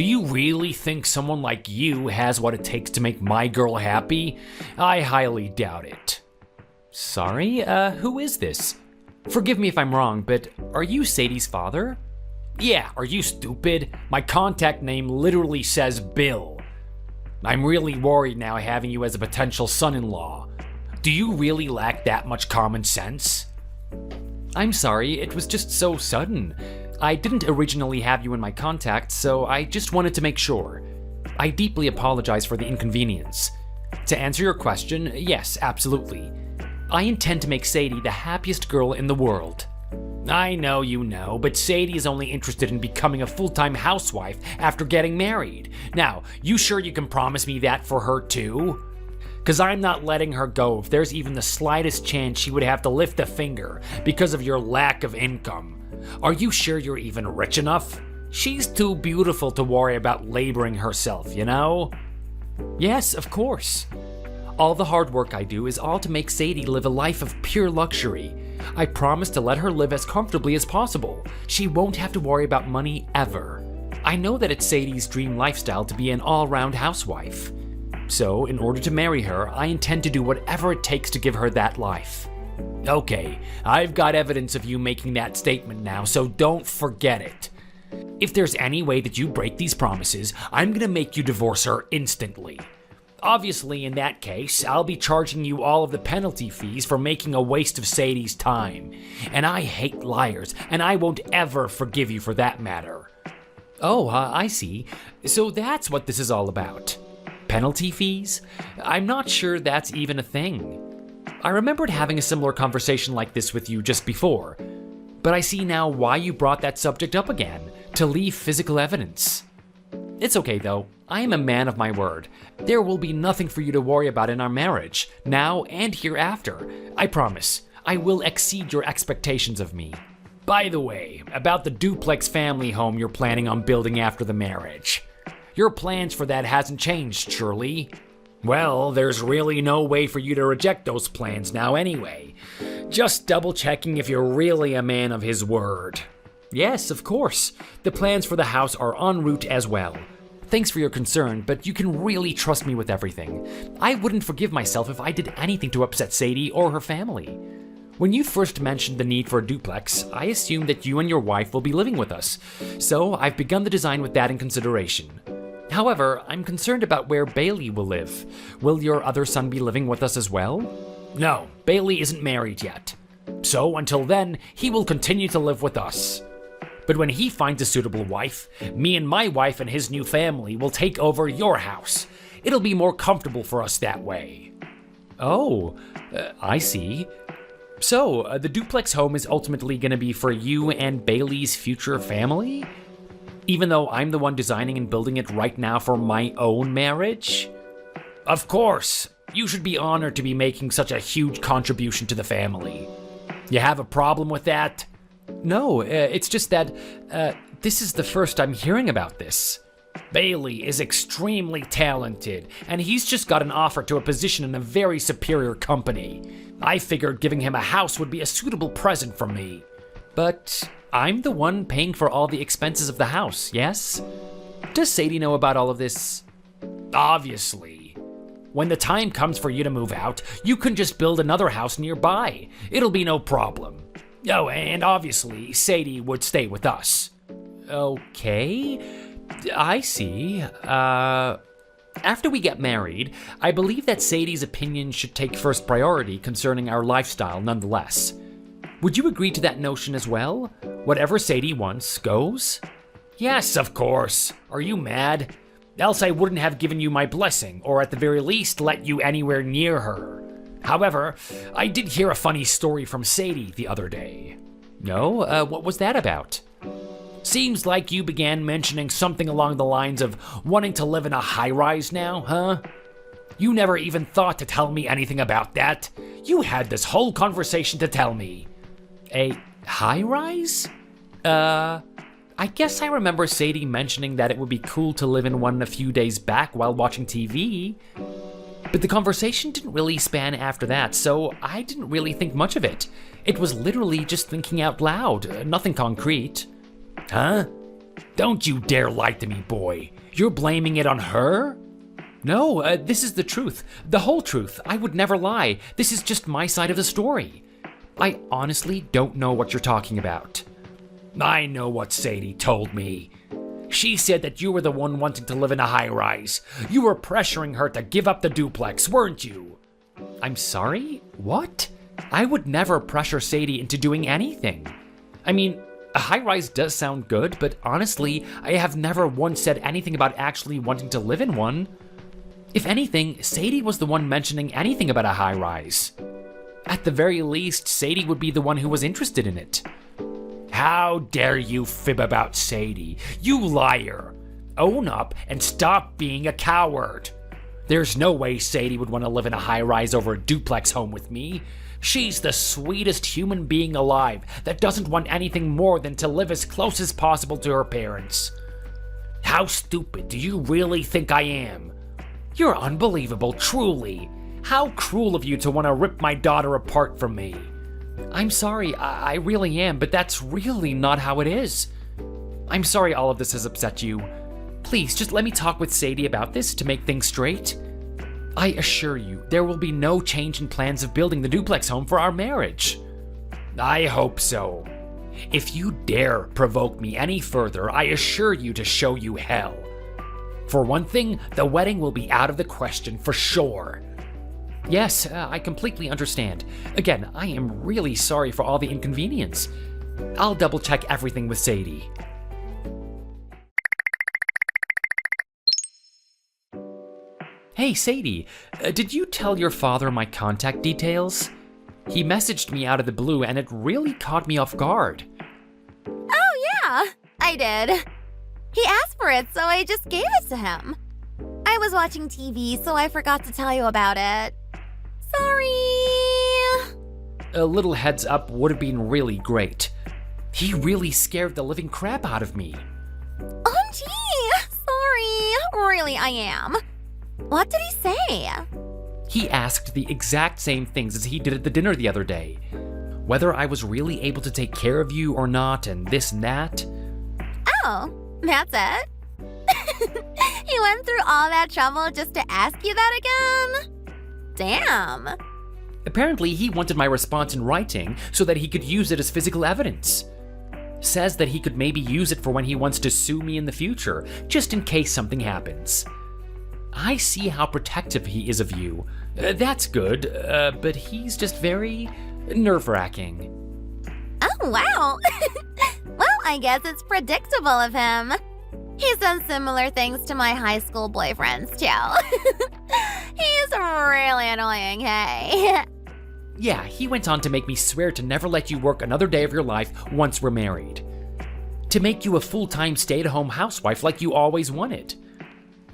Do you really think someone like you has what it takes to make my girl happy? I highly doubt it. Sorry, who is this? Forgive me if I'm wrong, but are you Sadie's father? Yeah, are you stupid? My contact name literally says Bill. I'm really worried now having you as a potential son-in-law. Do you really lack that much common sense? I'm sorry, it was just so sudden. I didn't originally have you in my contacts, so I just wanted to make sure. I deeply apologize for the inconvenience. To answer your question, yes, absolutely. I intend to make Sadie the happiest girl in the world. I know you know, but Sadie is only interested in becoming a full-time housewife after getting married. Now, you sure you can promise me that for her too? Cause I'm not letting her go if there's even the slightest chance she would have to lift a finger because of your lack of income. Are you sure you're even rich enough? She's too beautiful to worry about laboring herself, you know? Yes, of course. All the hard work I do is all to make Sadie live a life of pure luxury. I promise to let her live as comfortably as possible. She won't have to worry about money ever. I know that it's Sadie's dream lifestyle to be an all-round housewife. So, in order to marry her, I intend to do whatever it takes to give her that life. Okay, I've got evidence of you making that statement now, so don't forget it. If there's any way that you break these promises, I'm gonna make you divorce her instantly. Obviously, in that case, I'll be charging you all of the penalty fees for making a waste of Sadie's time. And I hate liars, and I won't ever forgive you for that matter. Oh, I see. So that's what this is all about. Penalty fees? I'm not sure that's even a thing. I remembered having a similar conversation like this with you just before, but I see now why you brought that subject up again, to leave physical evidence. It's okay though, I am a man of my word. There will be nothing for you to worry about in our marriage, now and hereafter. I promise, I will exceed your expectations of me. By the way, about the duplex family home you're planning on building after the marriage. Your plans for that hasn't changed, surely? Well, there's really no way for you to reject those plans now anyway. Just double checking if you're really a man of his word. Yes, of course. The plans for the house are en route as well. Thanks for your concern, but you can really trust me with everything. I wouldn't forgive myself if I did anything to upset Sadie or her family. When you first mentioned the need for a duplex, I assumed that you and your wife will be living with us, so I've begun the design with that in consideration. However, I'm concerned about where Bailey will live. Will your other son be living with us as well? No, Bailey isn't married yet. So until then, he will continue to live with us. But when he finds a suitable wife, me and my wife and his new family will take over your house. It'll be more comfortable for us that way. Oh, I see. So, the duplex home is ultimately going to be for you and Bailey's future family? Even though I'm the one designing and building it right now for my own marriage? Of course! You should be honored to be making such a huge contribution to the family. You have a problem with that? No, it's just that, this is the first I'm hearing about this. Bailey is extremely talented, and he's just got an offer to a position in a very superior company. I figured giving him a house would be a suitable present from me. But I'm the one paying for all the expenses of the house, yes? Does Sadie know about all of this? Obviously. When the time comes for you to move out, you can just build another house nearby. It'll be no problem. Oh, and obviously, Sadie would stay with us. Okay, I see. After we get married, I believe that Sadie's opinion should take first priority concerning our lifestyle nonetheless. Would you agree to that notion as well? Whatever Sadie wants goes? Yes, of course. Are you mad? Else I wouldn't have given you my blessing, or at the very least let you anywhere near her. However, I did hear a funny story from Sadie the other day. No? What was that about? Seems like you began mentioning something along the lines of wanting to live in a high-rise now, huh? You never even thought to tell me anything about that. You had this whole conversation to tell me. A high-rise? I guess I remember Sadie mentioning that it would be cool to live in one a few days back while watching TV. But the conversation didn't really span after that, so I didn't really think much of it. It was literally just thinking out loud, nothing concrete. Huh? Don't you dare lie to me, boy. You're blaming it on her? No, this is the truth. The whole truth. I would never lie. This is just my side of the story. I honestly don't know what you're talking about. I know what Sadie told me. She said that you were the one wanting to live in a high-rise. You were pressuring her to give up the duplex, weren't you? I'm sorry? What? I would never pressure Sadie into doing anything. I mean, a high-rise does sound good, but honestly, I have never once said anything about actually wanting to live in one. If anything, Sadie was the one mentioning anything about a high-rise. At the very least, Sadie would be the one who was interested in it. How dare you fib about Sadie? You liar! Own up and stop being a coward. There's no way Sadie would want to live in a high-rise over a duplex home with me. She's the sweetest human being alive that doesn't want anything more than to live as close as possible to her parents. How stupid do you really think I am? You're unbelievable, truly. How cruel of you to want to rip my daughter apart from me. I'm sorry, I really am, but that's really not how it is. I'm sorry all of this has upset you. Please, just let me talk with Sadie about this to make things straight. I assure you, there will be no change in plans of building the duplex home for our marriage. I hope so. If you dare provoke me any further, I assure you to show you hell. For one thing, the wedding will be out of the question for sure. Yes, I completely understand. Again, I am really sorry for all the inconvenience. I'll double-check everything with Sadie. Hey, Sadie, did you tell your father my contact details? He messaged me out of the blue and it really caught me off guard. Oh, yeah, I did. He asked for it, so I just gave it to him. I was watching TV, so I forgot to tell you about it. Sorry. A little heads up would have been really great. He really scared the living crap out of me. OMG, sorry. Really, I am. What did he say? He asked the exact same things as he did at the dinner the other day. Whether I was really able to take care of you or not, and this and that. Oh, that's it? He went through all that trouble just to ask you that again? Damn. Apparently, he wanted my response in writing so that he could use it as physical evidence. Says that he could maybe use it for when he wants to sue me in the future, just in case something happens. I see how protective he is of you. That's good, but he's just very nerve-wracking. Oh, wow. Well, I guess it's predictable of him. He's done similar things to my high school boyfriends, too. He's really annoying, hey? Yeah, he went on to make me swear to never let you work another day of your life once we're married. To make you a full-time stay-at-home housewife like you always wanted.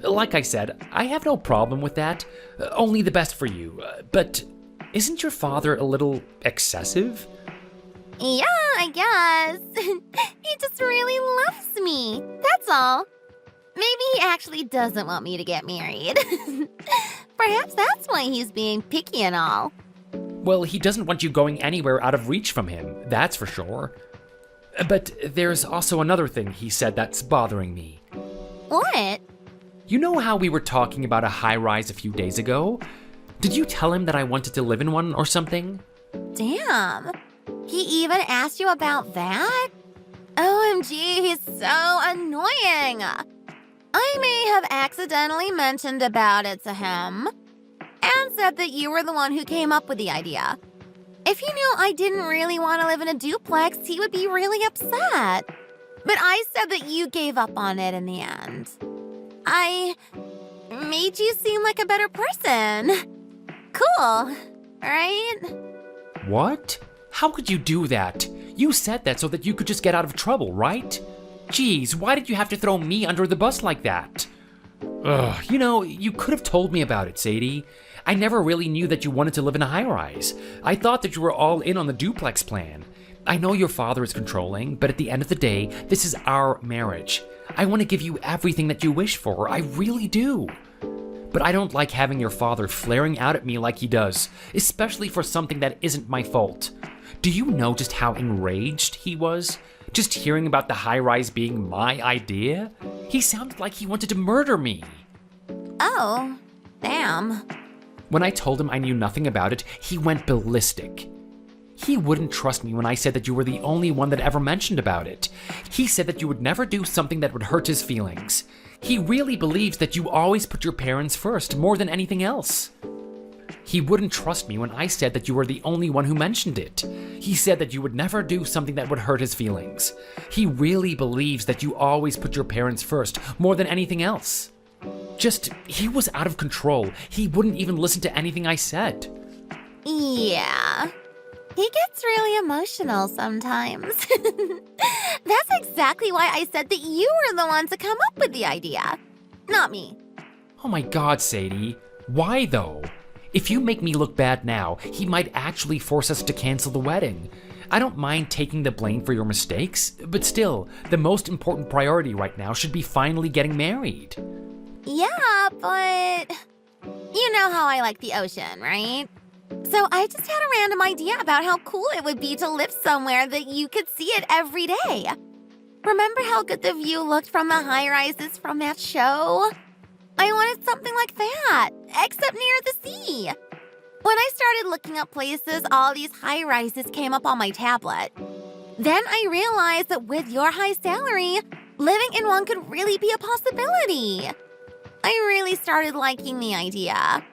Like I said, I have no problem with that. Only the best for you. But isn't your father a little excessive? Yeah, I guess. He just really loves me. That's all. Maybe he actually doesn't want me to get married. Perhaps that's why he's being picky and all. Well, he doesn't want you going anywhere out of reach from him, that's for sure. But there's also another thing he said that's bothering me. What? You know how we were talking about a high-rise a few days ago? Did you tell him that I wanted to live in one or something? Damn. He even asked you about that? OMG, he's so annoying. I may have accidentally mentioned about it to him and said that you were the one who came up with the idea. If he knew I didn't really want to live in a duplex, he would be really upset. But I said that you gave up on it in the end. I made you seem like a better person. Cool, right? What? How could you do that? You said that so that you could just get out of trouble, right? Geez, why did you have to throw me under the bus like that? Ugh, you know, you could have told me about it, Sadie. I never really knew that you wanted to live in a high-rise. I thought that you were all in on the duplex plan. I know your father is controlling, but at the end of the day, this is our marriage. I want to give you everything that you wish for, I really do. But I don't like having your father flaring out at me like he does, especially for something that isn't my fault. Do you know just how enraged he was? Just hearing about the high-rise being my idea? He sounded like he wanted to murder me. Oh, damn. When I told him I knew nothing about it, he went ballistic. He wouldn't trust me when I said that you were the only one that ever mentioned about it. He said that you would never do something that would hurt his feelings. He really believes that you always put your parents first, more than anything else. He wouldn't trust me when I said that you were the only one who mentioned it. He said that you would never do something that would hurt his feelings. He really believes that you always put your parents first, more than anything else. He was out of control. He wouldn't even listen to anything I said. Yeah. He gets really emotional sometimes. That's exactly why I said that you were the one to come up with the idea, not me. Oh my God, Sadie. Why though? If you make me look bad now, he might actually force us to cancel the wedding. I don't mind taking the blame for your mistakes, but still, the most important priority right now should be finally getting married. Yeah, but you know how I like the ocean, right? So I just had a random idea about how cool it would be to live somewhere that you could see it every day. Remember how good the view looked from the high-rises from that show? I wanted something like that, except near the sea. When I started looking up places, all these high-rises came up on my tablet. Then I realized that with your high salary, living in one could really be a possibility. I really started liking the idea.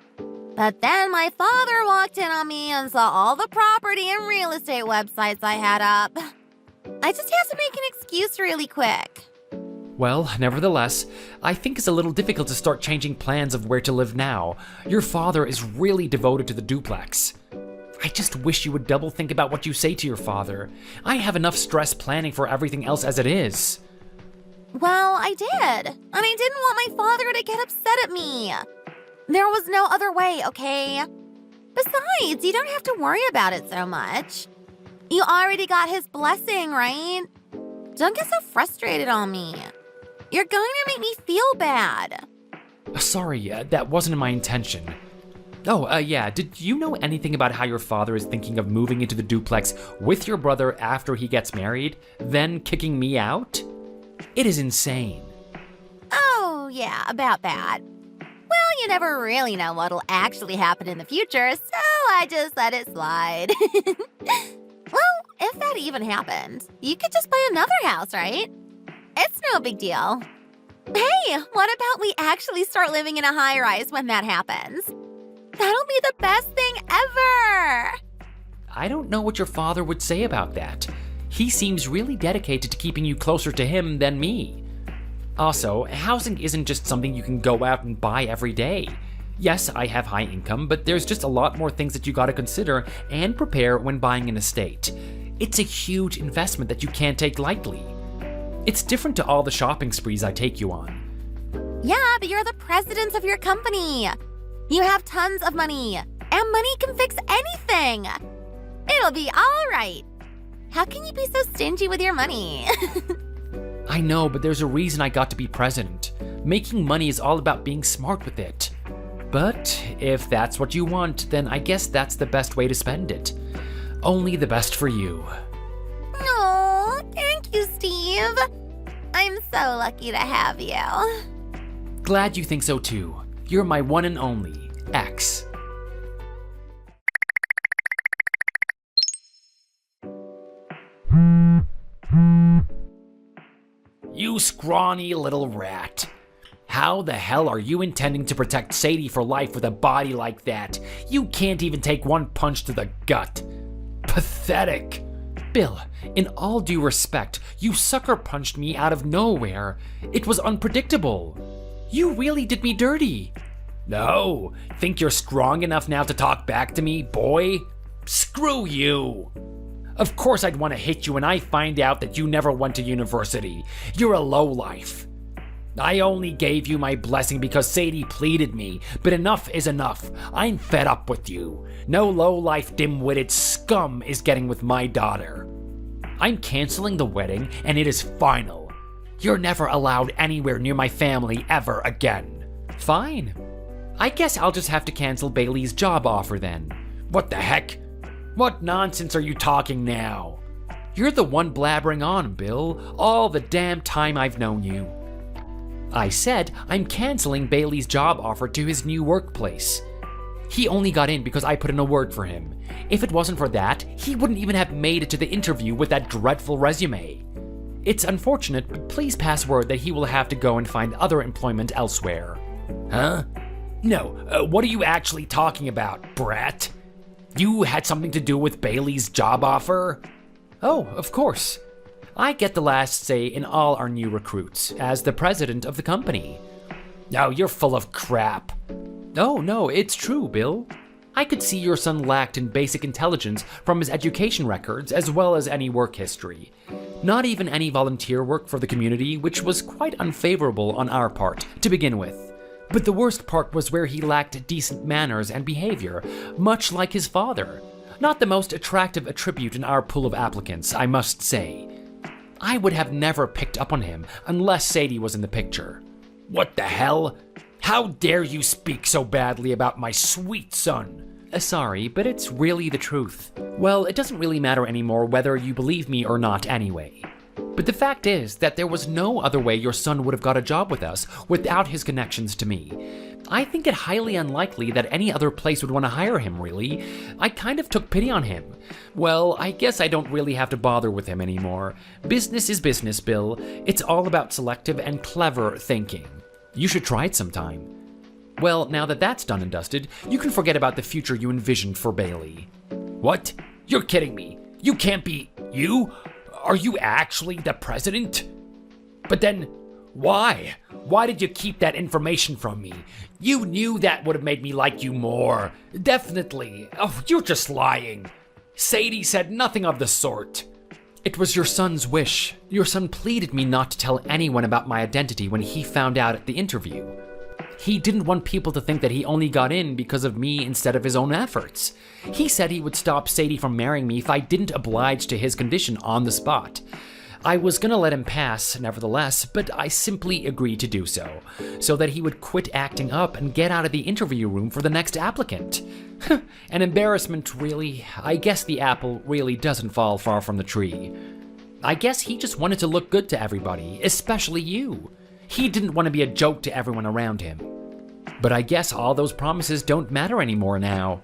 But then my father walked in on me and saw all the property and real estate websites I had up. I just had to make an excuse really quick. Well, nevertheless, I think it's a little difficult to start changing plans of where to live now. Your father is really devoted to the duplex. I just wish you would double think about what you say to your father. I have enough stress planning for everything else as it is. Well, I did, and I didn't want my father to get upset at me. There was no other way, okay? Besides, you don't have to worry about it so much. You already got his blessing, right? Don't get so frustrated on me. You're going to make me feel bad. Sorry, that wasn't my intention. Oh, yeah, did you know anything about how your father is thinking of moving into the duplex with your brother after he gets married, then kicking me out? It is insane. Oh, yeah, about that. Well, you never really know what'll actually happen in the future, so I just let it slide. Well, if that even happened, you could just buy another house, right? It's no big deal. Hey, what about we actually start living in a high-rise when that happens? That'll be the best thing ever! I don't know what your father would say about that. He seems really dedicated to keeping you closer to him than me. Also, housing isn't just something you can go out and buy every day. Yes, I have high income, but there's just a lot more things that you gotta consider and prepare when buying an estate. It's a huge investment that you can't take lightly. It's different to all the shopping sprees I take you on. Yeah, but you're the president of your company. You have tons of money, and money can fix anything. It'll be all right. How can you be so stingy with your money? I know, but there's a reason I got to be president. Making money is all about being smart with it. But if that's what you want, then I guess that's the best way to spend it. Only the best for you. Oh, thank you, Steve. I'm so lucky to have you. Glad you think so too. You're my one and only X. You scrawny little rat. How the hell are you intending to protect Sadie for life with a body like that? You can't even take one punch to the gut. Pathetic. Bill, in all due respect, you sucker punched me out of nowhere. It was unpredictable. You really did me dirty. No, think you're strong enough now to talk back to me, boy? Screw you. Of course I'd want to hit you when I find out that you never went to university. You're a lowlife. I only gave you my blessing because Sadie pleaded me, but enough is enough. I'm fed up with you. No lowlife dim-witted scum is getting with my daughter. I'm canceling the wedding, and it is final. You're never allowed anywhere near my family ever again. Fine. I guess I'll just have to cancel Bailey's job offer then. What the heck? What nonsense are you talking now? You're the one blabbering on, Bill, all the damn time I've known you. I said I'm canceling Bailey's job offer to his new workplace. He only got in because I put in a word for him. If it wasn't for that, he wouldn't even have made it to the interview with that dreadful resume. It's unfortunate, but please pass word that he will have to go and find other employment elsewhere. Huh? No, what are you actually talking about, brat? You had something to do with Bailey's job offer? Oh, of course. I get the last say in all our new recruits, as the president of the company. No, you're full of crap. Oh, no, it's true, Bill. I could see your son lacked in basic intelligence from his education records as well as any work history. Not even any volunteer work for the community, which was quite unfavorable on our part to begin with. But the worst part was where he lacked decent manners and behavior, much like his father. Not the most attractive attribute in our pool of applicants, I must say. I would have never picked up on him unless Sadie was in the picture. What the hell? How dare you speak so badly about my sweet son? Sorry, but it's really the truth. Well, it doesn't really matter anymore whether you believe me or not anyway. But the fact is that there was no other way your son would have got a job with us without his connections to me. I think it highly unlikely that any other place would want to hire him, really. I kind of took pity on him. Well, I guess I don't really have to bother with him anymore. Business is business, Bill. It's all about selective and clever thinking. You should try it sometime. Well, now that that's done and dusted, you can forget about the future you envisioned for Bailey. What? You're kidding me. You can't be... You? Are you actually the president? But then, why? Why did you keep that information from me? You knew that would have made me like you more. Definitely. Oh, you're just lying. Sadie said nothing of the sort. It was your son's wish. Your son pleaded me not to tell anyone about my identity when he found out at the interview. He didn't want people to think that he only got in because of me instead of his own efforts. He said he would stop Sadie from marrying me if I didn't oblige to his condition on the spot. I was gonna let him pass, nevertheless, but I simply agreed to do so that he would quit acting up and get out of the interview room for the next applicant. An embarrassment, really. I guess the apple really doesn't fall far from the tree. I guess he just wanted to look good to everybody, especially you. He didn't want to be a joke to everyone around him. But I guess all those promises don't matter anymore now.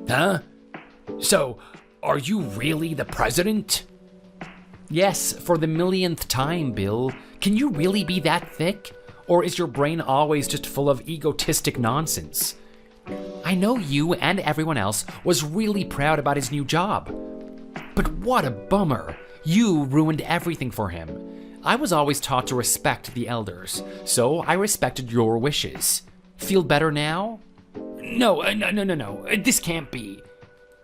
Huh? So, are you really the president? Yes, for the millionth time, Bill. Can you really be that thick? Or is your brain always just full of egotistic nonsense? I know you and everyone else was really proud about his new job. But what a bummer. You ruined everything for him. I was always taught to respect the elders, so I respected your wishes. Feel better now? No, this can't be.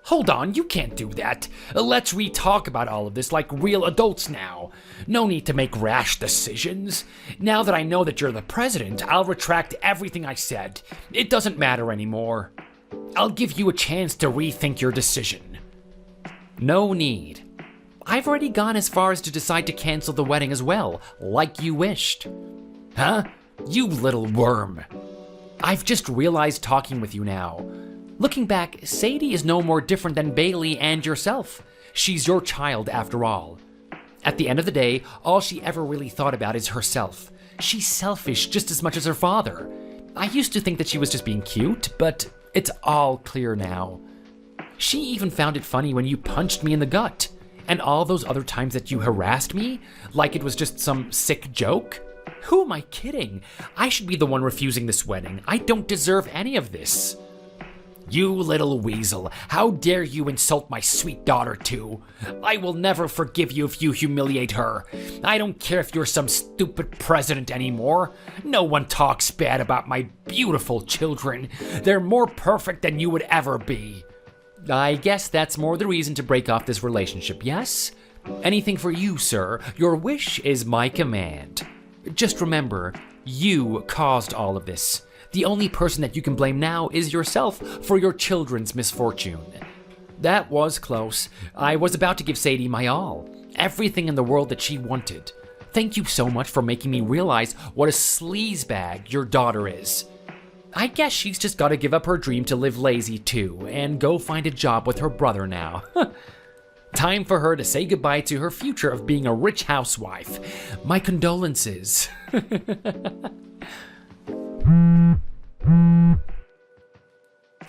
Hold on, you can't do that. Let's re-talk about all of this like real adults now. No need to make rash decisions. Now that I know that you're the president, I'll retract everything I said. It doesn't matter anymore. I'll give you a chance to rethink your decision. No need. I've already gone as far as to decide to cancel the wedding as well, like you wished. Huh? You little worm. I've just realized talking with you now. Looking back, Sadie is no more different than Bailey and yourself. She's your child after all. At the end of the day, all she ever really thought about is herself. She's selfish just as much as her father. I used to think that she was just being cute, but it's all clear now. She even found it funny when you punched me in the gut. And all those other times that you harassed me, like it was just some sick joke? Who am I kidding? I should be the one refusing this wedding. I don't deserve any of this. You little weasel, how dare you insult my sweet daughter too? I will never forgive you if you humiliate her. I don't care if you're some stupid president anymore. No one talks bad about my beautiful children. They're more perfect than you would ever be. I guess that's more the reason to break off this relationship, yes? Anything for you, sir. Your wish is my command. Just remember, you caused all of this. The only person that you can blame now is yourself for your children's misfortune. That was close. I was about to give Sadie my all. Everything in the world that she wanted. Thank you so much for making me realize what a sleazebag your daughter is. I guess she's just gotta give up her dream to live lazy too, and go find a job with her brother now. Time for her to say goodbye to her future of being a rich housewife. My condolences.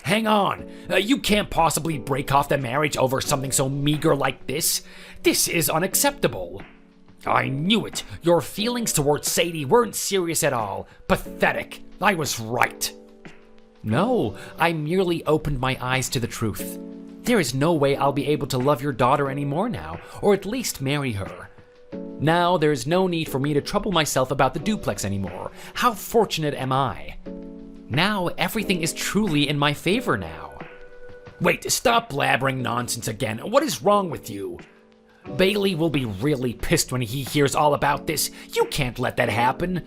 Hang on, you can't possibly break off the marriage over something so meager like this. This is unacceptable. I knew it. Your feelings towards Sadie weren't serious at all. Pathetic. I was right. No, I merely opened my eyes to the truth. There is no way I'll be able to love your daughter anymore now, or at least marry her. Now there is no need for me to trouble myself about the duplex anymore. How fortunate am I? Now everything is truly in my favor now. Wait, stop blabbering nonsense again. What is wrong with you? Bailey will be really pissed when he hears all about this. You can't let that happen.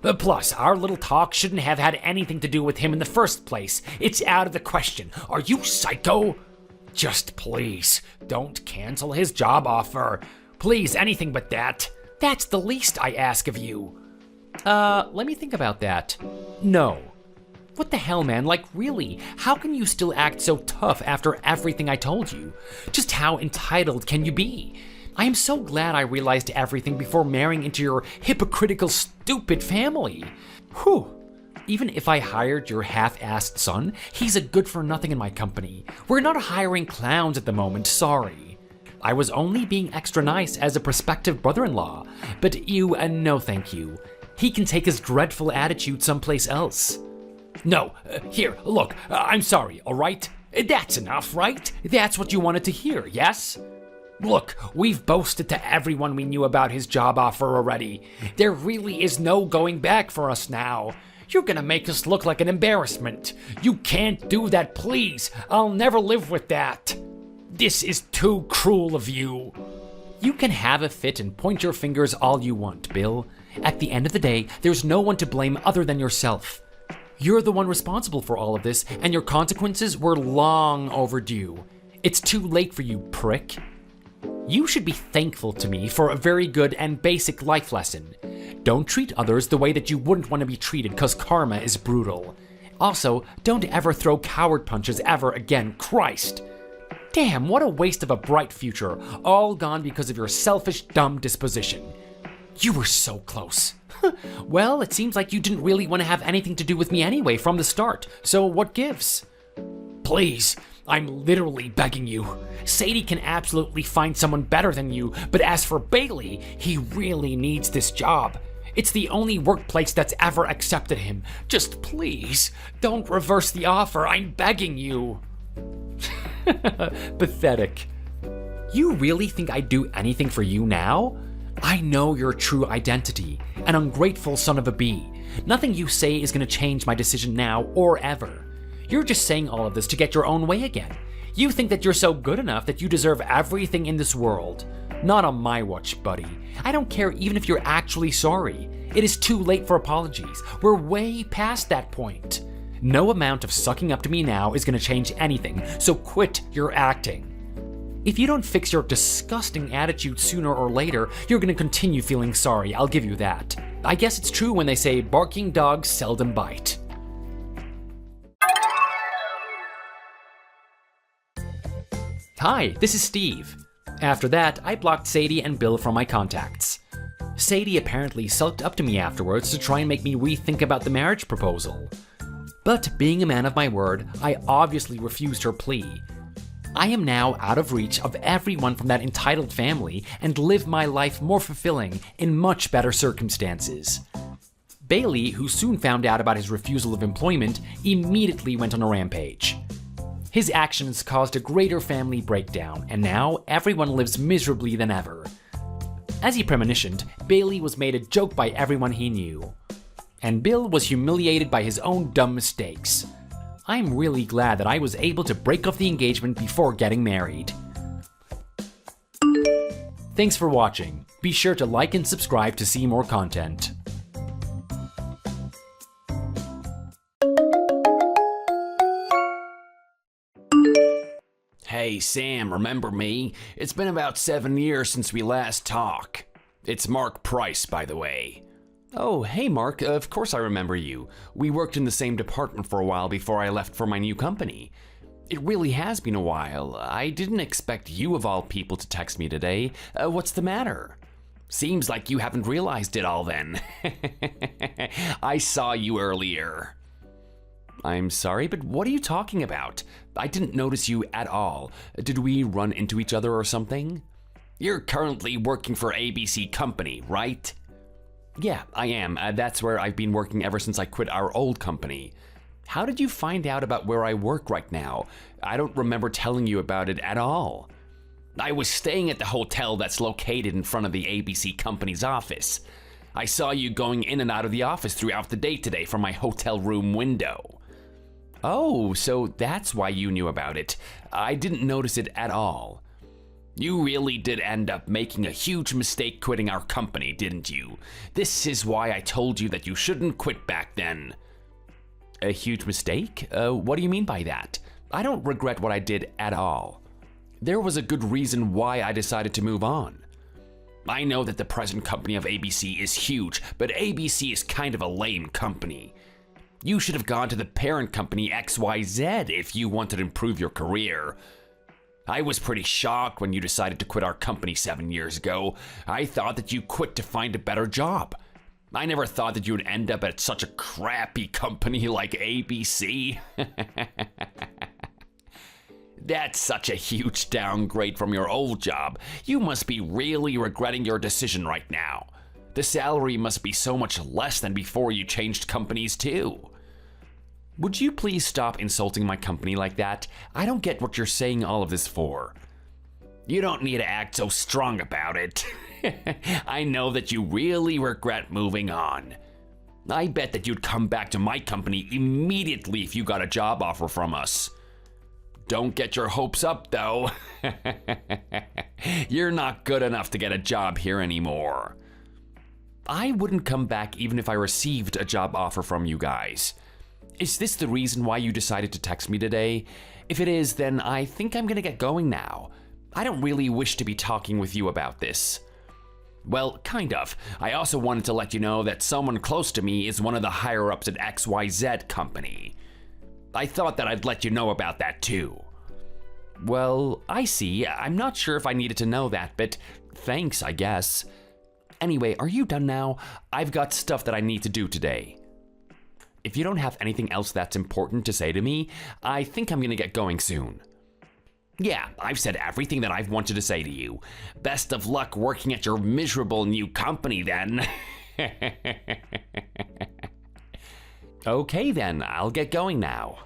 Plus, our little talk shouldn't have had anything to do with him in the first place. It's out of the question. Are you psycho? Just please, don't cancel his job offer. Please, anything but that. That's the least I ask of you. Let me think about that. No. What the hell, man? Like, really? How can you still act so tough after everything I told you? Just how entitled can you be? I am so glad I realized everything before marrying into your hypocritical, stupid family. Whew. Even if I hired your half-assed son, he's a good-for-nothing in my company. We're not hiring clowns at the moment, sorry. I was only being extra nice as a prospective brother-in-law, but no thank you. He can take his dreadful attitude someplace else. No, here, look, I'm sorry, all right? That's enough, right? That's what you wanted to hear, yes? Look, we've boasted to everyone we knew about his job offer already. There really is no going back for us now. You're gonna make us look like an embarrassment. You can't do that, please. I'll never live with that. This is too cruel of you. You can have a fit and point your fingers all you want, Bill. At the end of the day, there's no one to blame other than yourself. You're the one responsible for all of this, and your consequences were long overdue. It's too late for you, prick. You should be thankful to me for a very good and basic life lesson. Don't treat others the way that you wouldn't want to be treated, because karma is brutal. Also, don't ever throw coward punches ever again, Christ. Damn, what a waste of a bright future, all gone because of your selfish, dumb disposition. You were so close. Well, it seems like you didn't really want to have anything to do with me anyway from the start, so what gives? Please, I'm literally begging you. Sadie can absolutely find someone better than you, but as for Bailey, he really needs this job. It's the only workplace that's ever accepted him. Just please, don't reverse the offer, I'm begging you. Pathetic. You really think I'd do anything for you now? I know your true identity, an ungrateful son of a bee. Nothing you say is going to change my decision now or ever. You're just saying all of this to get your own way again. You think that you're so good enough that you deserve everything in this world. Not on my watch, buddy. I don't care even if you're actually sorry. It is too late for apologies. We're way past that point. No amount of sucking up to me now is going to change anything, so quit your acting. If you don't fix your disgusting attitude sooner or later, you're going to continue feeling sorry, I'll give you that. I guess it's true when they say barking dogs seldom bite. Hi, this is Steve. After that, I blocked Sadie and Bill from my contacts. Sadie apparently sulked up to me afterwards to try and make me rethink about the marriage proposal. But being a man of my word, I obviously refused her plea. I am now out of reach of everyone from that entitled family and live my life more fulfilling in much better circumstances. Bailey, who soon found out about his refusal of employment, immediately went on a rampage. His actions caused a greater family breakdown, and now everyone lives miserably than ever. As he premonitioned, Bailey was made a joke by everyone he knew. And Bill was humiliated by his own dumb mistakes. I'm really glad that I was able to break off the engagement before getting married. Thanks for watching. Be sure to like and subscribe to see more content. Hey Sam, remember me? It's been about 7 years since we last talked. It's Mark Price, by the way. Oh, hey Mark, of course I remember you. We worked in the same department for a while before I left for my new company. It really has been a while. I didn't expect you of all people to text me today. What's the matter? Seems like you haven't realized it all then. I saw you earlier. I'm sorry, but what are you talking about? I didn't notice you at all. Did we run into each other or something? You're currently working for ABC Company, right? Yeah, I am. That's where I've been working ever since I quit our old company. How did you find out about where I work right now? I don't remember telling you about it at all. I was staying at the hotel that's located in front of the ABC Company's office. I saw you going in and out of the office throughout the day today from my hotel room window. Oh, so that's why you knew about it. I didn't notice it at all. You really did end up making a huge mistake quitting our company, didn't you? This is why I told you that you shouldn't quit back then. A huge mistake? What do you mean by that? I don't regret what I did at all. There was a good reason why I decided to move on. I know that the present company of ABC is huge, but ABC is kind of a lame company. You should have gone to the parent company XYZ if you wanted to improve your career. I was pretty shocked when you decided to quit our company 7 years ago. I thought that you quit to find a better job. I never thought that you would end up at such a crappy company like ABC. That's such a huge downgrade from your old job. You must be really regretting your decision right now. The salary must be so much less than before you changed companies too. Would you please stop insulting my company like that? I don't get what you're saying all of this for. You don't need to act so strong about it. I know that you really regret moving on. I bet that you'd come back to my company immediately if you got a job offer from us. Don't get your hopes up, though. You're not good enough to get a job here anymore. I wouldn't come back even if I received a job offer from you guys. Is this the reason why you decided to text me today? If it is, then I think I'm gonna get going now. I don't really wish to be talking with you about this. Well, kind of. I also wanted to let you know that someone close to me is one of the higher-ups at XYZ Company. I thought that I'd let you know about that too. Well, I see. I'm not sure if I needed to know that, but thanks, I guess. Anyway, are you done now? I've got stuff that I need to do today. If you don't have anything else that's important to say to me, I think I'm gonna get going soon. Yeah, I've said everything that I've wanted to say to you. Best of luck working at your miserable new company then. Okay then, I'll get going now.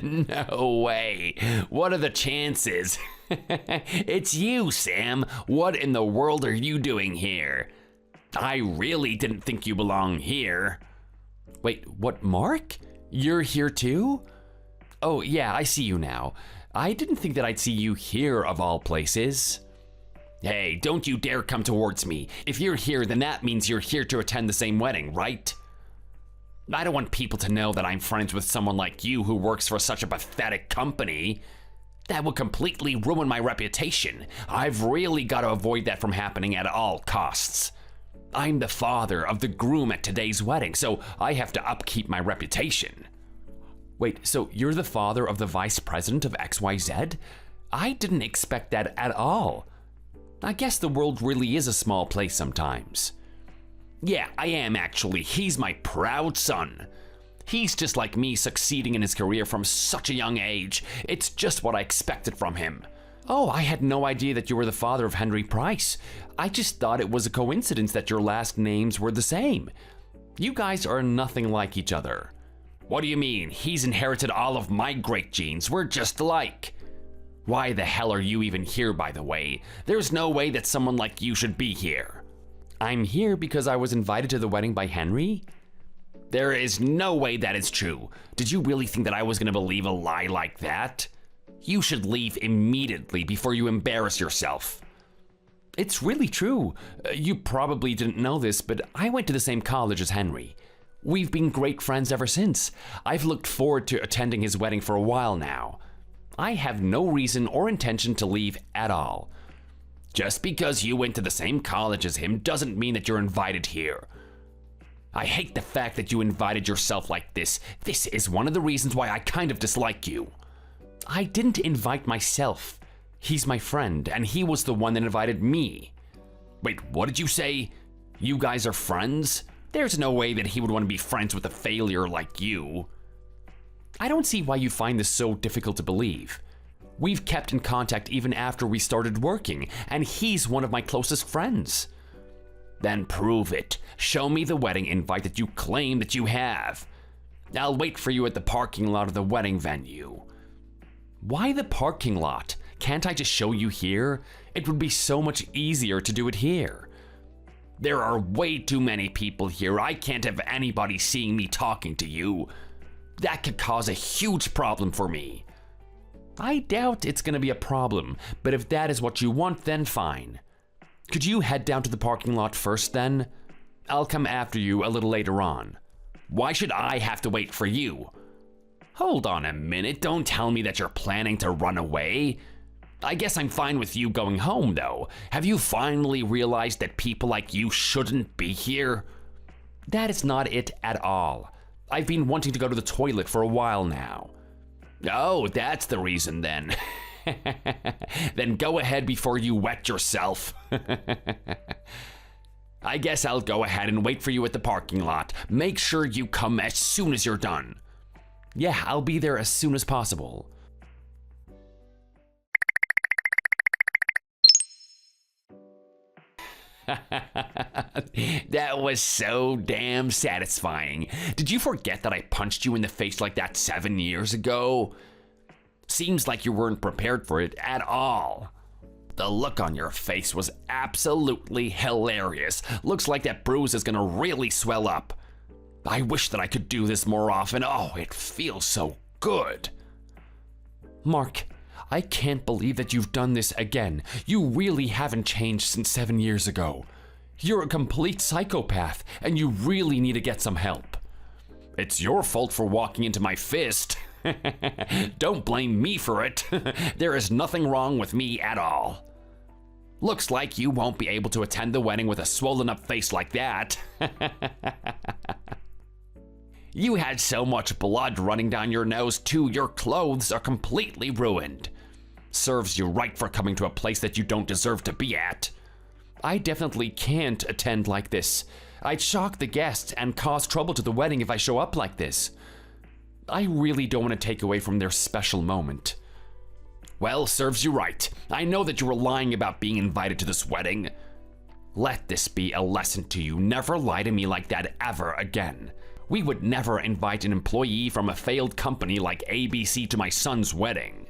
No way. What are the chances? It's you, Sam. What in the world are you doing here? I really didn't think you belong here. Wait, what, Mark? You're here too? Oh yeah, I see you now. I didn't think that I'd see you here of all places. Hey, don't you dare come towards me. If you're here, then that means you're here to attend the same wedding, right? I don't want people to know that I'm friends with someone like you who works for such a pathetic company. That would completely ruin my reputation. I've really got to avoid that from happening at all costs. I'm the father of the groom at today's wedding, so I have to upkeep my reputation. Wait, so you're the father of the vice president of XYZ? I didn't expect that at all. I guess the world really is a small place sometimes. Yeah, I am actually. He's my proud son. He's just like me, succeeding in his career from such a young age. It's just what I expected from him. Oh, I had no idea that you were the father of Henry Price. I just thought it was a coincidence that your last names were the same. You guys are nothing like each other. What do you mean? He's inherited all of my great genes. We're just alike. Why the hell are you even here, by the way? There's no way that someone like you should be here. I'm here because I was invited to the wedding by Henry? There is no way that is true. Did you really think that I was gonna believe a lie like that? You should leave immediately before you embarrass yourself. It's really true. You probably didn't know this, but I went to the same college as Henry. We've been great friends ever since. I've looked forward to attending his wedding for a while now. I have no reason or intention to leave at all. Just because you went to the same college as him doesn't mean that you're invited here. I hate the fact that you invited yourself like this. This is one of the reasons why I kind of dislike you. I didn't invite myself. He's my friend, and he was the one that invited me. Wait, what did you say? You guys are friends? There's no way that he would want to be friends with a failure like you. I don't see why you find this so difficult to believe. We've kept in contact even after we started working, and he's one of my closest friends. Then prove it. Show me the wedding invite that you claim that you have. I'll wait for you at the parking lot of the wedding venue. Why the parking lot? Can't I just show you here? It would be so much easier to do it here. There are way too many people here. I can't have anybody seeing me talking to you. That could cause a huge problem for me. I doubt it's gonna be a problem, but if that is what you want, then fine. Could you head down to the parking lot first then? I'll come after you a little later on. Why should I have to wait for you? Hold on a minute, don't tell me that you're planning to run away. I guess I'm fine with you going home though. Have you finally realized that people like you shouldn't be here? That is not it at all. I've been wanting to go to the toilet for a while now. Oh, that's the reason then. Then go ahead before you wet yourself. I guess I'll go ahead and wait for you at the parking lot. Make sure you come as soon as you're done. Yeah, I'll be there as soon as possible. That was so damn satisfying. Did you forget that I punched you in the face like that 7 years ago? Seems like you weren't prepared for it at all. The look on your face was absolutely hilarious. Looks like that bruise is gonna really swell up. I wish that I could do this more often. Oh, it feels so good. Mark, I can't believe that you've done this again. You really haven't changed since 7 years ago. You're a complete psychopath, and you really need to get some help. It's your fault for walking into my fist. Don't blame me for it. There is nothing wrong with me at all. Looks like you won't be able to attend the wedding with a swollen up face like that. You had so much blood running down your nose too, your clothes are completely ruined. Serves you right for coming to a place that you don't deserve to be at. I definitely can't attend like this. I'd shock the guests and cause trouble to the wedding if I show up like this. I really don't want to take away from their special moment. Well, serves you right. I know that you were lying about being invited to this wedding. Let this be a lesson to you. Never lie to me like that ever again. We would never invite an employee from a failed company like ABC to my son's wedding.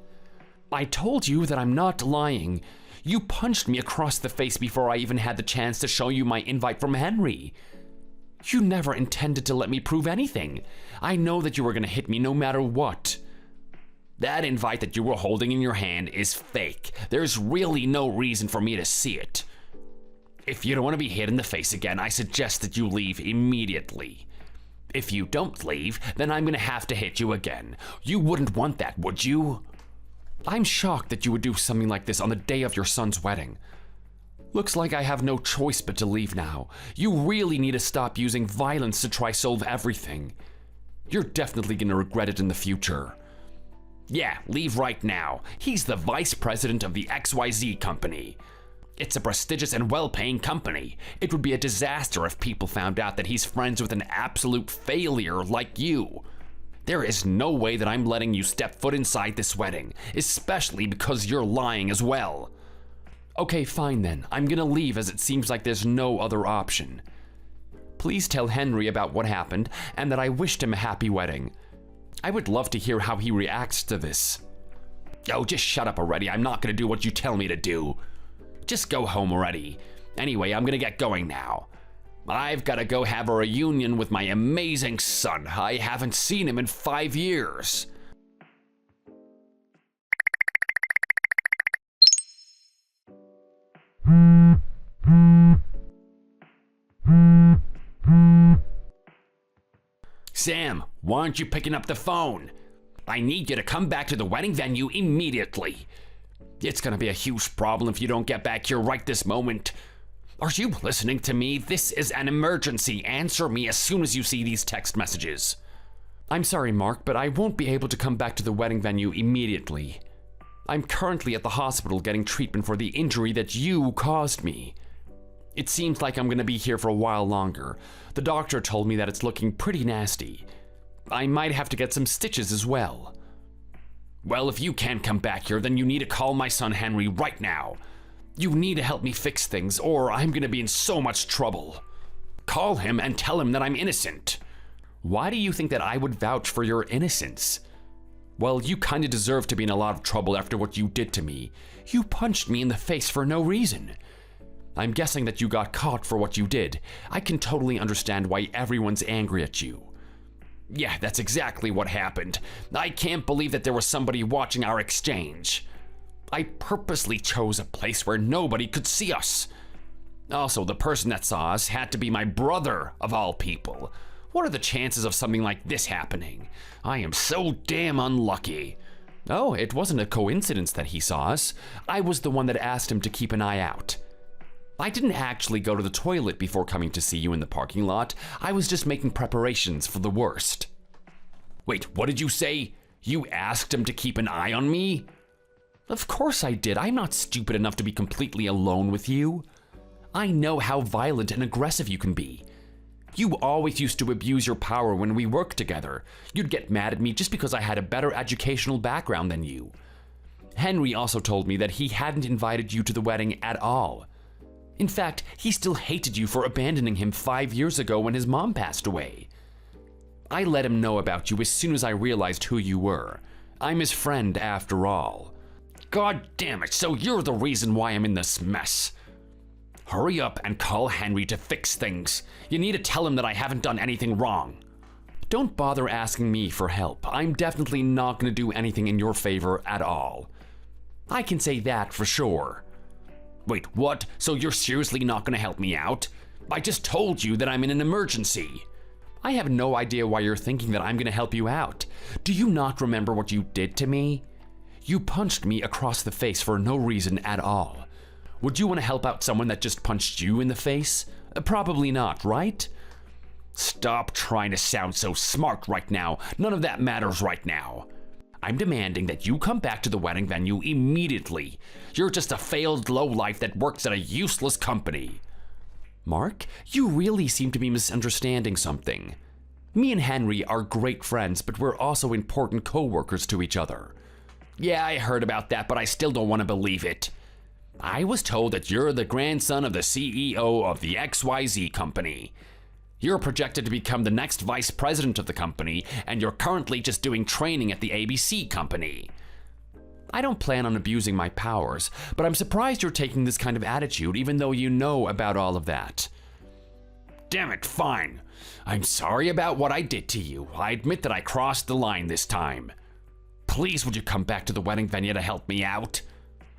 I told you that I'm not lying. You punched me across the face before I even had the chance to show you my invite from Henry. You never intended to let me prove anything. I know that you were gonna hit me no matter what. That invite that you were holding in your hand is fake. There's really no reason for me to see it. If you don't want to be hit in the face again, I suggest that you leave immediately. If you don't leave, then I'm gonna have to hit you again. You wouldn't want that, would you? I'm shocked that you would do something like this on the day of your son's wedding. Looks like I have no choice but to leave now. You really need to stop using violence to try solve everything. You're definitely gonna regret it in the future. Yeah, leave right now. He's the vice president of the XYZ company. It's a prestigious and well-paying company. It would be a disaster if people found out that he's friends with an absolute failure like you. There is no way that I'm letting you step foot inside this wedding, especially because you're lying as well. Okay, fine then. I'm gonna leave as it seems like there's no other option. Please tell Henry about what happened and that I wished him a happy wedding. I would love to hear how he reacts to this. Oh, just shut up already. I'm not gonna do what you tell me to do. Just go home already. Anyway, I'm gonna get going now. I've gotta go have a reunion with my amazing son. I haven't seen him in 5 years. Sam, why aren't you picking up the phone? I need you to come back to the wedding venue immediately. It's gonna be a huge problem if you don't get back here right this moment. Are you listening to me? This is an emergency. Answer me as soon as you see these text messages. I'm sorry, Mark, but I won't be able to come back to the wedding venue immediately. I'm currently at the hospital getting treatment for the injury that you caused me. It seems like I'm gonna be here for a while longer. The doctor told me that it's looking pretty nasty. I might have to get some stitches as well. Well, if you can't come back here, then you need to call my son Henry right now. You need to help me fix things, or I'm gonna be in so much trouble. Call him and tell him that I'm innocent. Why do you think that I would vouch for your innocence? Well, you kinda deserve to be in a lot of trouble after what you did to me. You punched me in the face for no reason. I'm guessing that you got caught for what you did. I can totally understand why everyone's angry at you. Yeah, that's exactly what happened. I can't believe that there was somebody watching our exchange. I purposely chose a place where nobody could see us. Also, the person that saw us had to be my brother, of all people. What are the chances of something like this happening? I am so damn unlucky. Oh, it wasn't a coincidence that he saw us. I was the one that asked him to keep an eye out. I didn't actually go to the toilet before coming to see you in the parking lot. I was just making preparations for the worst. Wait, what did you say? You asked him to keep an eye on me? Of course I did. I'm not stupid enough to be completely alone with you. I know how violent and aggressive you can be. You always used to abuse your power when we worked together. You'd get mad at me just because I had a better educational background than you. Henry also told me that he hadn't invited you to the wedding at all. In fact, he still hated you for abandoning him 5 years ago when his mom passed away. I let him know about you as soon as I realized who you were. I'm his friend after all. God damn it, so you're the reason why I'm in this mess. Hurry up and call Henry to fix things. You need to tell him that I haven't done anything wrong. Don't bother asking me for help. I'm definitely not going to do anything in your favor at all. I can say that for sure. Wait, what? So you're seriously not going to help me out? I just told you that I'm in an emergency. I have no idea why you're thinking that I'm going to help you out. Do you not remember what you did to me? You punched me across the face for no reason at all. Would you want to help out someone that just punched you in the face? Probably not, right? Stop trying to sound so smart right now. None of that matters right now. I'm demanding that you come back to the wedding venue immediately. You're just a failed lowlife that works at a useless company. Mark, you really seem to be misunderstanding something. Me and Henry are great friends, but we're also important co-workers to each other. Yeah, I heard about that, but I still don't want to believe it. I was told that you're the grandson of the CEO of the XYZ company. You're projected to become the next vice president of the company, and you're currently just doing training at the ABC company. I don't plan on abusing my powers, but I'm surprised you're taking this kind of attitude even though you know about all of that. Damn it, fine. I'm sorry about what I did to you. I admit that I crossed the line this time. Please, would you come back to the wedding venue to help me out?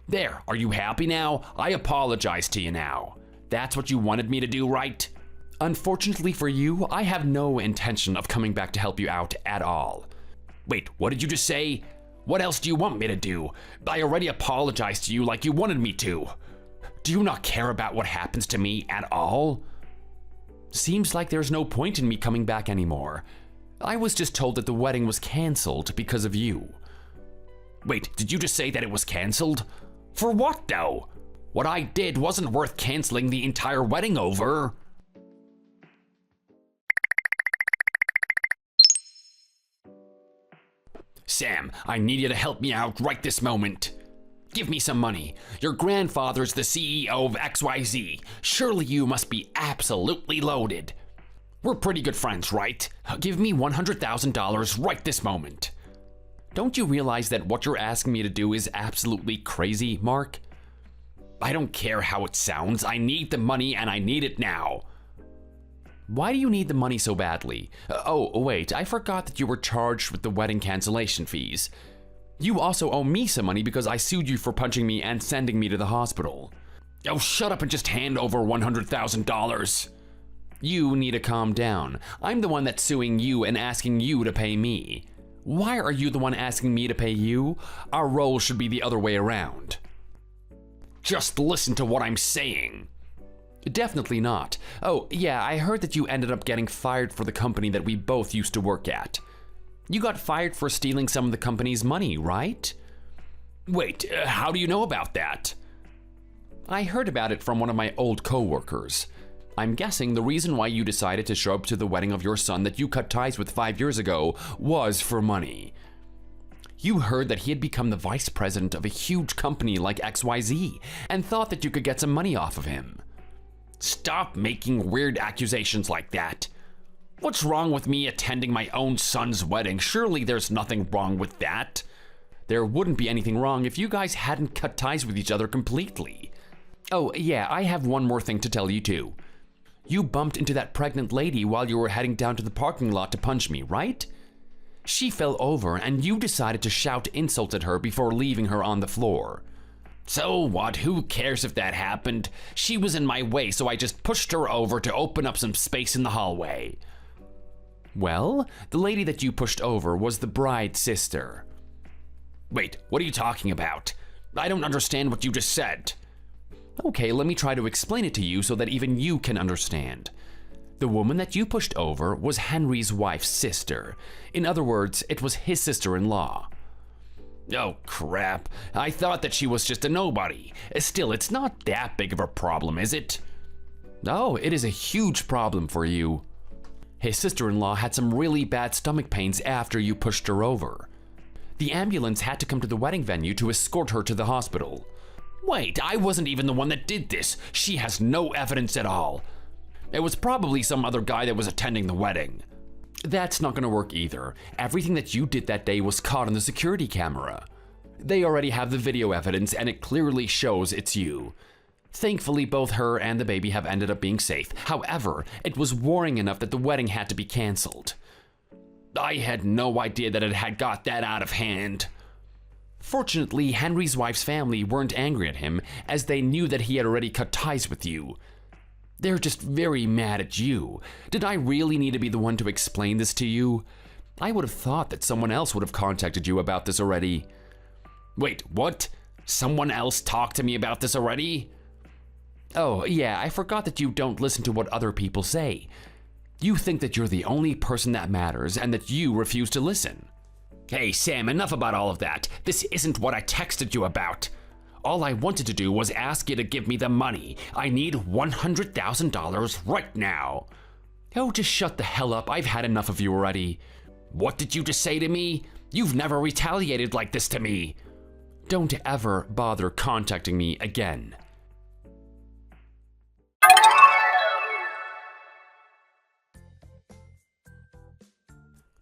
There, are you happy now? I apologize to you now. That's what you wanted me to do, right? Unfortunately for you, I have no intention of coming back to help you out at all. Wait, what did you just say? What else do you want me to do? I already apologized to you like you wanted me to. Do you not care about what happens to me at all? Seems like there's no point in me coming back anymore. I was just told that the wedding was canceled because of you. Wait, did you just say that it was canceled? For what though? What I did wasn't worth canceling the entire wedding over. Sam, I need you to help me out right this moment. Give me some money. Your grandfather's the CEO of XYZ. Surely you must be absolutely loaded. We're pretty good friends, right? Give me $100,000 right this moment. Don't you realize that what you're asking me to do is absolutely crazy, Mark? I don't care how it sounds. I need the money and I need it now. Why do you need the money so badly? Oh, wait, I forgot that you were charged with the wedding cancellation fees. You also owe me some money because I sued you for punching me and sending me to the hospital. Oh, shut up and just hand over $100,000. You need to calm down. I'm the one that's suing you and asking you to pay me. Why are you the one asking me to pay you? Our roles should be the other way around. Just listen to what I'm saying. Definitely not. Oh, yeah, I heard that you ended up getting fired for the company that we both used to work at. You got fired for stealing some of the company's money, right? Wait, how do you know about that? I heard about it from one of my old co-workers. I'm guessing the reason why you decided to show up to the wedding of your son that you cut ties with 5 years ago was for money. You heard that he had become the vice president of a huge company like XYZ and thought that you could get some money off of him. Stop making weird accusations like that. What's wrong with me attending my own son's wedding? Surely there's nothing wrong with that. There wouldn't be anything wrong if you guys hadn't cut ties with each other completely. Oh, yeah, I have one more thing to tell you too. You bumped into that pregnant lady while you were heading down to the parking lot to punch me, right? She fell over and you decided to shout insults at her before leaving her on the floor. So what? Who cares if that happened? She was in my way, so I just pushed her over to open up some space in the hallway. Well, the lady that you pushed over was the bride's sister. Wait, what are you talking about? I don't understand what you just said. Okay, let me try to explain it to you so that even you can understand. The woman that you pushed over was Henry's wife's sister. In other words, it was his sister-in-law. Oh, crap. I thought that she was just a nobody. Still, it's not that big of a problem, is it? Oh, it is a huge problem for you. His sister-in-law had some really bad stomach pains after you pushed her over. The ambulance had to come to the wedding venue to escort her to the hospital. Wait, I wasn't even the one that did this. She has no evidence at all. It was probably some other guy that was attending the wedding. That's not gonna work either. Everything that you did that day was caught on the security camera. They already have the video evidence and it clearly shows it's you. Thankfully, both her and the baby have ended up being safe. However, it was worrying enough that the wedding had to be canceled. I had no idea that it had got that out of hand. Fortunately, Henry's wife's family weren't angry at him as they knew that he had already cut ties with you. They're just very mad at you. Did I really need to be the one to explain this to you? I would have thought that someone else would have contacted you about this already. Wait, what? Someone else talked to me about this already? Oh, yeah, I forgot that you don't listen to what other people say. You think that you're the only person that matters and that you refuse to listen. Hey, Sam, enough about all of that. This isn't what I texted you about. All I wanted to do was ask you to give me the money. I need $100,000 right now. Oh, just shut the hell up. I've had enough of you already. What did you just say to me? You've never retaliated like this to me. Don't ever bother contacting me again.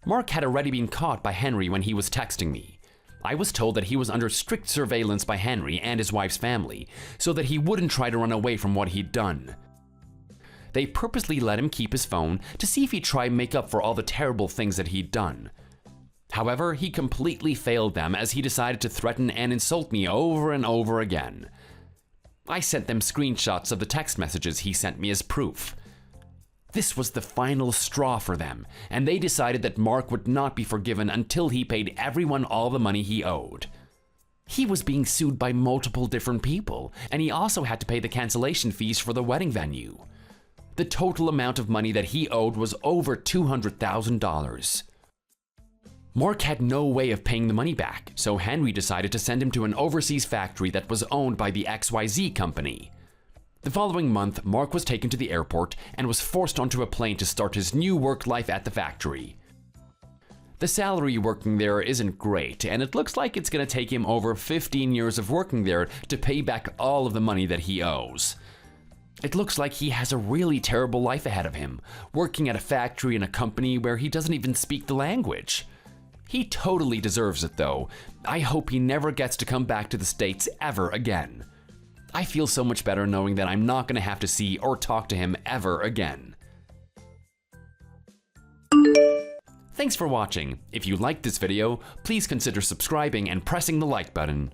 Mark had already been caught by Henry when he was texting me. I was told that he was under strict surveillance by Henry and his wife's family, so that he wouldn't try to run away from what he'd done. They purposely let him keep his phone to see if he'd try and make up for all the terrible things that he'd done. However, he completely failed them as he decided to threaten and insult me over and over again. I sent them screenshots of the text messages he sent me as proof. This was the final straw for them, and they decided that Mark would not be forgiven until he paid everyone all the money he owed. He was being sued by multiple different people, and he also had to pay the cancellation fees for the wedding venue. The total amount of money that he owed was over $200,000. Mark had no way of paying the money back, so Henry decided to send him to an overseas factory that was owned by the XYZ company. The following month, Mark was taken to the airport and was forced onto a plane to start his new work life at the factory. The salary working there isn't great, and it looks like it's going to take him over 15 years of working there to pay back all of the money that he owes. It looks like he has a really terrible life ahead of him, working at a factory in a company where he doesn't even speak the language. He totally deserves it though. I hope he never gets to come back to the States ever again. I feel so much better knowing that I'm not going to have to see or talk to him ever again. Thanks for watching. If you liked this video, please consider subscribing and pressing the like button.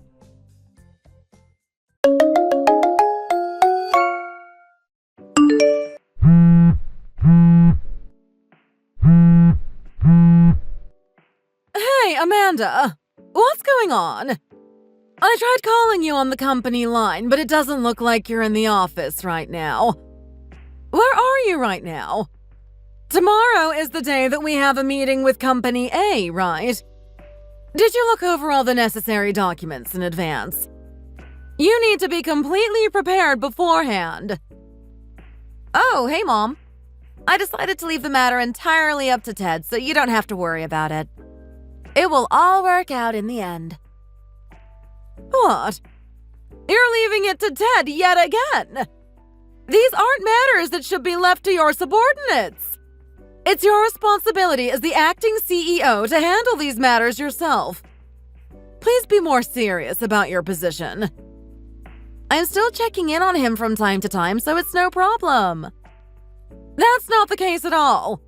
Amanda, what's going on? I tried calling you on the company line, but it doesn't look like you're in the office right now. Where are you right now? Tomorrow is the day that we have a meeting with Company A, right? Did you look over all the necessary documents in advance? You need to be completely prepared beforehand. Oh, hey, Mom. I decided to leave the matter entirely up to Ted, so you don't have to worry about it. It will all work out in the end. What? You're leaving it to Ted yet again? These aren't matters that should be left to your subordinates. It's your responsibility as the acting CEO to handle these matters yourself. Please be more serious about your position. I'm still checking in on him from time to time, so it's no problem. That's not the case at all.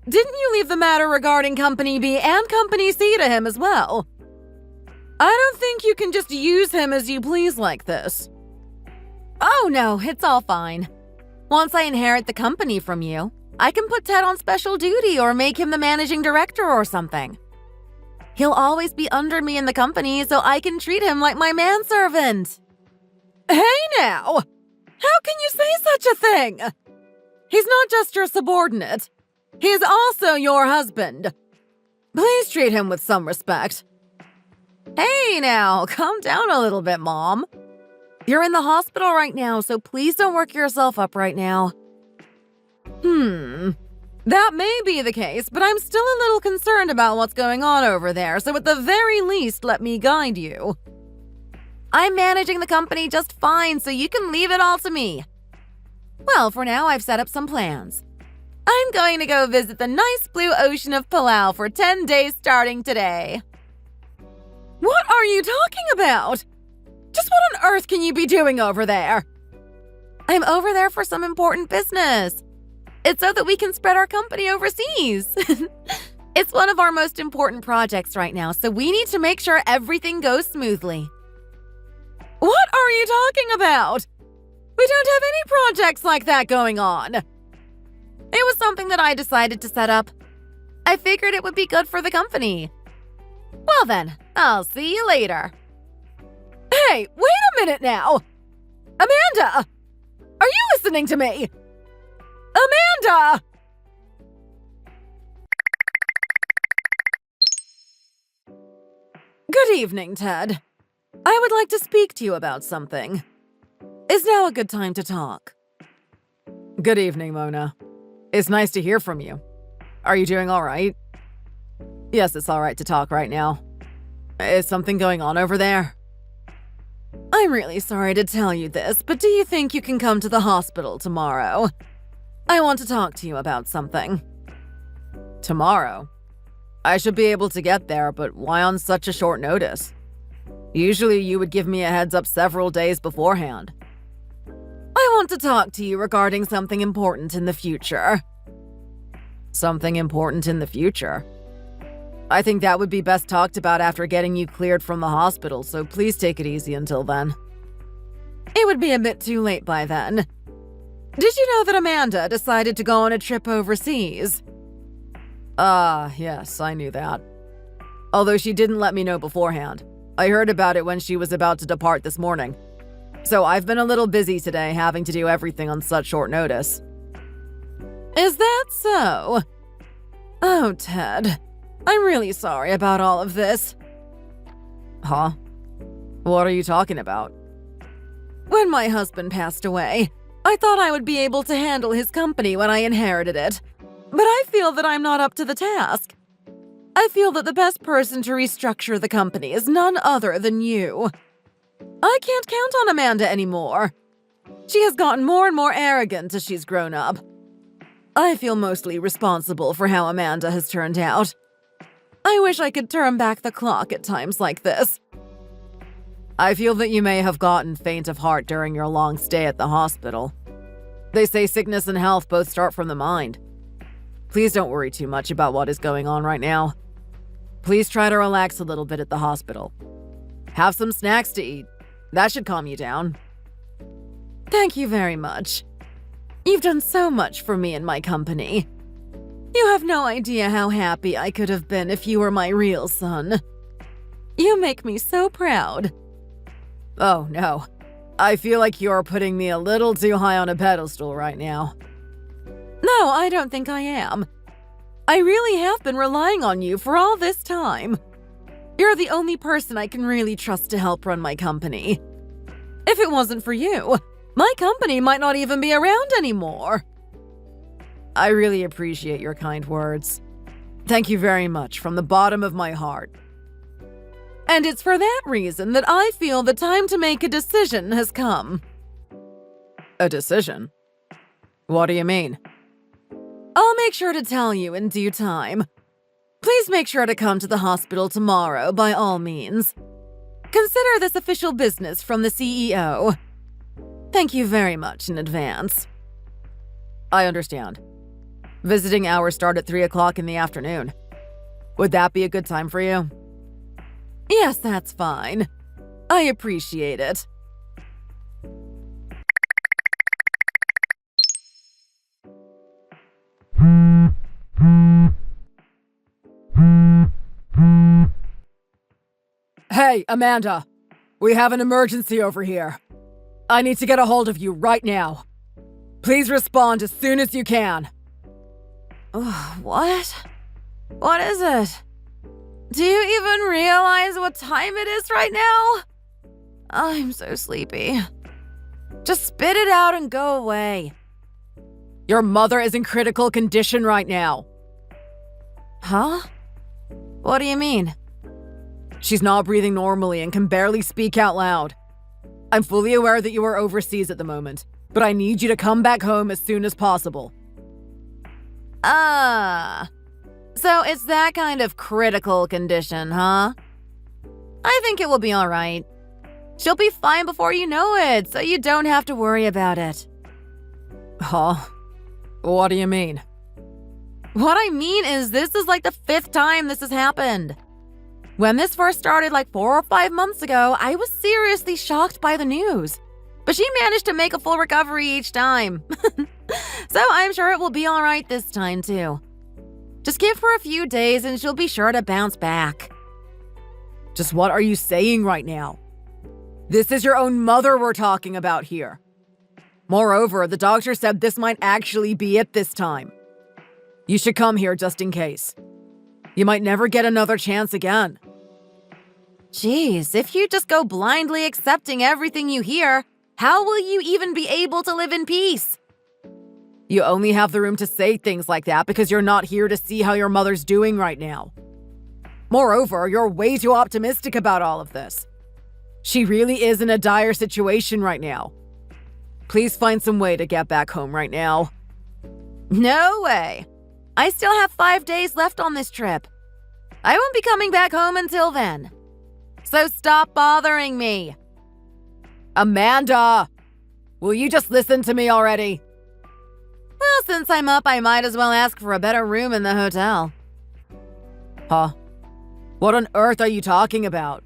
Didn't you leave the matter regarding Company B and Company C to him as well? I don't think you can just use him as you please like this. Oh no, it's all fine. Once I inherit the company from you, I can put Ted on special duty or make him the managing director or something. He'll always be under me in the company, so I can treat him like my manservant. Hey now! How can you say such a thing? He's not just your subordinate. He's also your husband. Please treat him with some respect. Hey now, calm down a little bit, Mom. You're in the hospital right now, so please don't work yourself up right now. That may be the case, but I'm still a little concerned about what's going on over there, so at the very least, let me guide you. I'm managing the company just fine, so you can leave it all to me. Well, for now, I've set up some plans. I'm going to go visit the nice blue ocean of Palau for 10 days starting today. What are you talking about? Just what on earth can you be doing over there? I'm over there for some important business. It's so that we can spread our company overseas. It's one of our most important projects right now, so we need to make sure everything goes smoothly. What are you talking about? We don't have any projects like that going on. It was something that I decided to set up. I figured it would be good for the company. Well then, I'll see you later. Hey, wait a minute now! Amanda! Are you listening to me? Amanda! Good evening, Ted. I would like to speak to you about something. Is now a good time to talk? Good evening, Mona. It's nice to hear from you. Are you doing all right? Yes, it's all right to talk right now. Is something going on over there? I'm really sorry to tell you this, but do you think you can come to the hospital tomorrow? I want to talk to you about something. Tomorrow? I should be able to get there, but why on such a short notice? Usually you would give me a heads up several days beforehand. I want to talk to you regarding something important in the future. Something important in the future? I think that would be best talked about after getting you cleared from the hospital, so please take it easy until then. It would be a bit too late by then. Did you know that Amanda decided to go on a trip overseas? Yes, I knew that. Although she didn't let me know beforehand. I heard about it when she was about to depart this morning. So I've been a little busy today, having to do everything on such short notice. Is that so? Oh, Ted. I'm really sorry about all of this. Huh? What are you talking about? When my husband passed away, I thought I would be able to handle his company when I inherited it. But I feel that I'm not up to the task. I feel that the best person to restructure the company is none other than you. I can't count on Amanda anymore. She has gotten more and more arrogant as she's grown up. I feel mostly responsible for how Amanda has turned out. I wish I could turn back the clock at times like this. I feel that you may have gotten faint of heart during your long stay at the hospital. They say sickness and health both start from the mind. Please don't worry too much about what is going on right now. Please try to relax a little bit at the hospital. Have some snacks to eat. That should calm you down. Thank you very much. You've done so much for me and my company. You have no idea how happy I could have been if you were my real son. You make me so proud. Oh, no. I feel like you're putting me a little too high on a pedestal right now. No, I don't think I am. I really have been relying on you for all this time. You're the only person I can really trust to help run my company. If it wasn't for you, my company might not even be around anymore. I really appreciate your kind words. Thank you very much from the bottom of my heart. And it's for that reason that I feel the time to make a decision has come. A decision? What do you mean? I'll make sure to tell you in due time. Please make sure to come to the hospital tomorrow by all means. Consider this official business from the CEO. Thank you very much in advance. I understand. Visiting hours start at 3 o'clock in the afternoon. Would that be a good time for you? Yes, that's fine. I appreciate it. Hey, Amanda. We have an emergency over here. I need to get a hold of you right now. Please respond as soon as you can. What? What is it? Do you even realize what time it is right now? I'm so sleepy. Just spit it out and go away. Your mother is in critical condition right now. Huh? What do you mean? She's not breathing normally and can barely speak out loud. I'm fully aware that you are overseas at the moment, but I need you to come back home as soon as possible. So it's that kind of critical condition, huh? I think it will be all right. She'll be fine before you know it, so you don't have to worry about it. Huh? What do you mean? What I mean is this is like the 5th time this has happened. When this first started like 4 or 5 months ago, I was seriously shocked by the news. But she managed to make a full recovery each time. So I'm sure it will be all right this time too. Just give her a few days and she'll be sure to bounce back. Just what are you saying right now? This is your own mother we're talking about here. Moreover, the doctor said this might actually be it this time. You should come here just in case. You might never get another chance again. Jeez, if you just go blindly accepting everything you hear, how will you even be able to live in peace? You only have the room to say things like that because you're not here to see how your mother's doing right now. Moreover, you're way too optimistic about all of this. She really is in a dire situation right now. Please find some way to get back home right now. No way. I still have 5 days left on this trip. I won't be coming back home until then. So stop bothering me. Amanda! Will you just listen to me already? Well, since I'm up, I might as well ask for a better room in the hotel. Huh? What on earth are you talking about?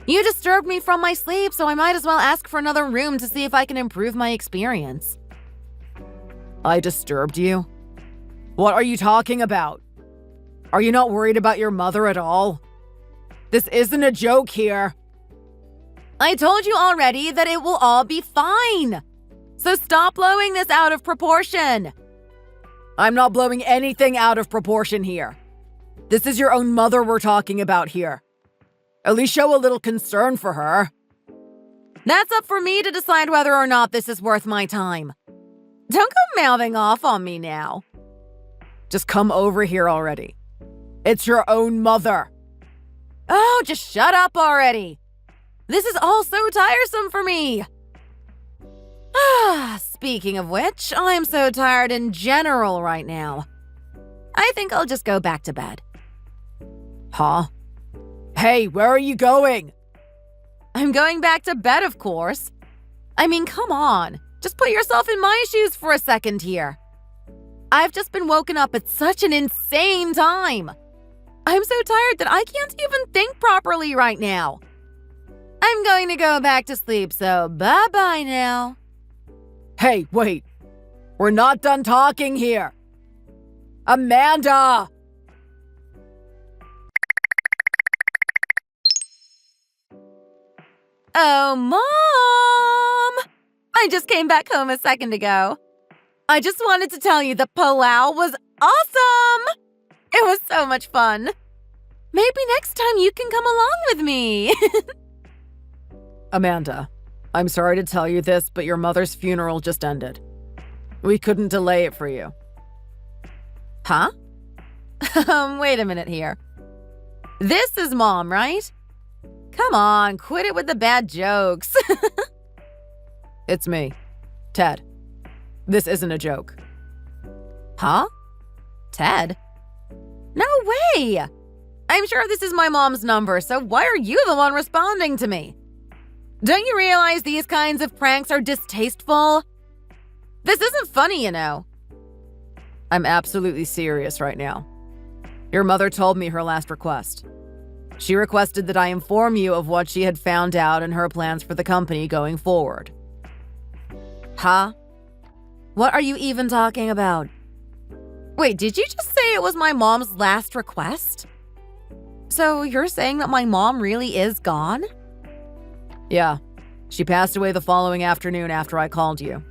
You disturbed me from my sleep, so I might as well ask for another room to see if I can improve my experience. I disturbed you? What are you talking about? Are you not worried about your mother at all? This isn't a joke here. I told you already that it will all be fine. So stop blowing this out of proportion. I'm not blowing anything out of proportion here. This is your own mother we're talking about here. At least show a little concern for her. That's up for me to decide whether or not this is worth my time. Don't go mouthing off on me now. Just come over here already. It's your own mother. Oh, just shut up already. This is all so tiresome for me. Speaking of which, I'm so tired in general right now. I think I'll just go back to bed. Huh? Hey, where are you going? I'm going back to bed, of course. I mean, come on. Just put yourself in my shoes for a second here. I've just been woken up at such an insane time. I'm so tired that I can't even think properly right now. I'm going to go back to sleep, so bye-bye now. Hey, wait. We're not done talking here. Amanda! Oh, Mom! I just came back home a second ago. I just wanted to tell you the powwow was awesome! It was so much fun. Maybe next time you can come along with me. Amanda, I'm sorry to tell you this, but your mother's funeral just ended. We couldn't delay it for you. Huh? Wait a minute here. This is Mom, right? Come on, quit it with the bad jokes. It's me, Ted. This isn't a joke. Huh? Ted? No way! I'm sure this is my mom's number, so why are you the one responding to me? Don't you realize these kinds of pranks are distasteful? This isn't funny, you know. I'm absolutely serious right now. Your mother told me her last request. She requested that I inform you of what she had found out and her plans for the company going forward. Huh? What are you even talking about? Wait, did you just say it was my mom's last request? So you're saying that my mom really is gone? Yeah. She passed away the following afternoon after I called you.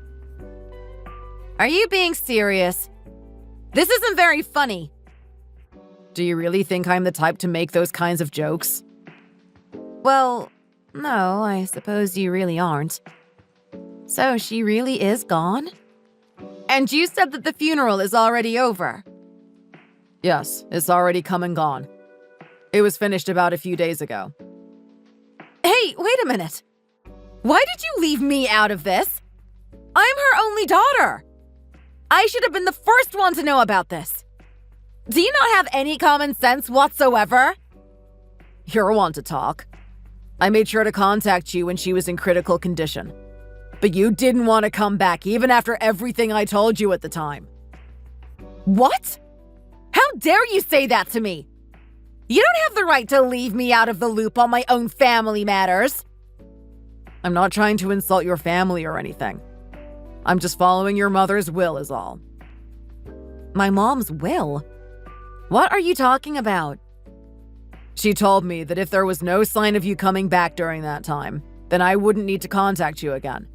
Are you being serious? This isn't very funny. Do you really think I'm the type to make those kinds of jokes? Well, no, I suppose you really aren't. So she really is gone? And you said that the funeral is already over. Yes, it's already come and gone. It was finished about a few days ago. Hey, wait a minute. Why did you leave me out of this? I'm her only daughter. I should have been the first one to know about this. Do you not have any common sense whatsoever? You're one to talk. I made sure to contact you when she was in critical condition. But you didn't want to come back even after everything I told you at the time. What? How dare you say that to me? You don't have the right to leave me out of the loop on my own family matters. I'm not trying to insult your family or anything. I'm just following your mother's will is all. My mom's will? What are you talking about? She told me that if there was no sign of you coming back during that time, then I wouldn't need to contact you again.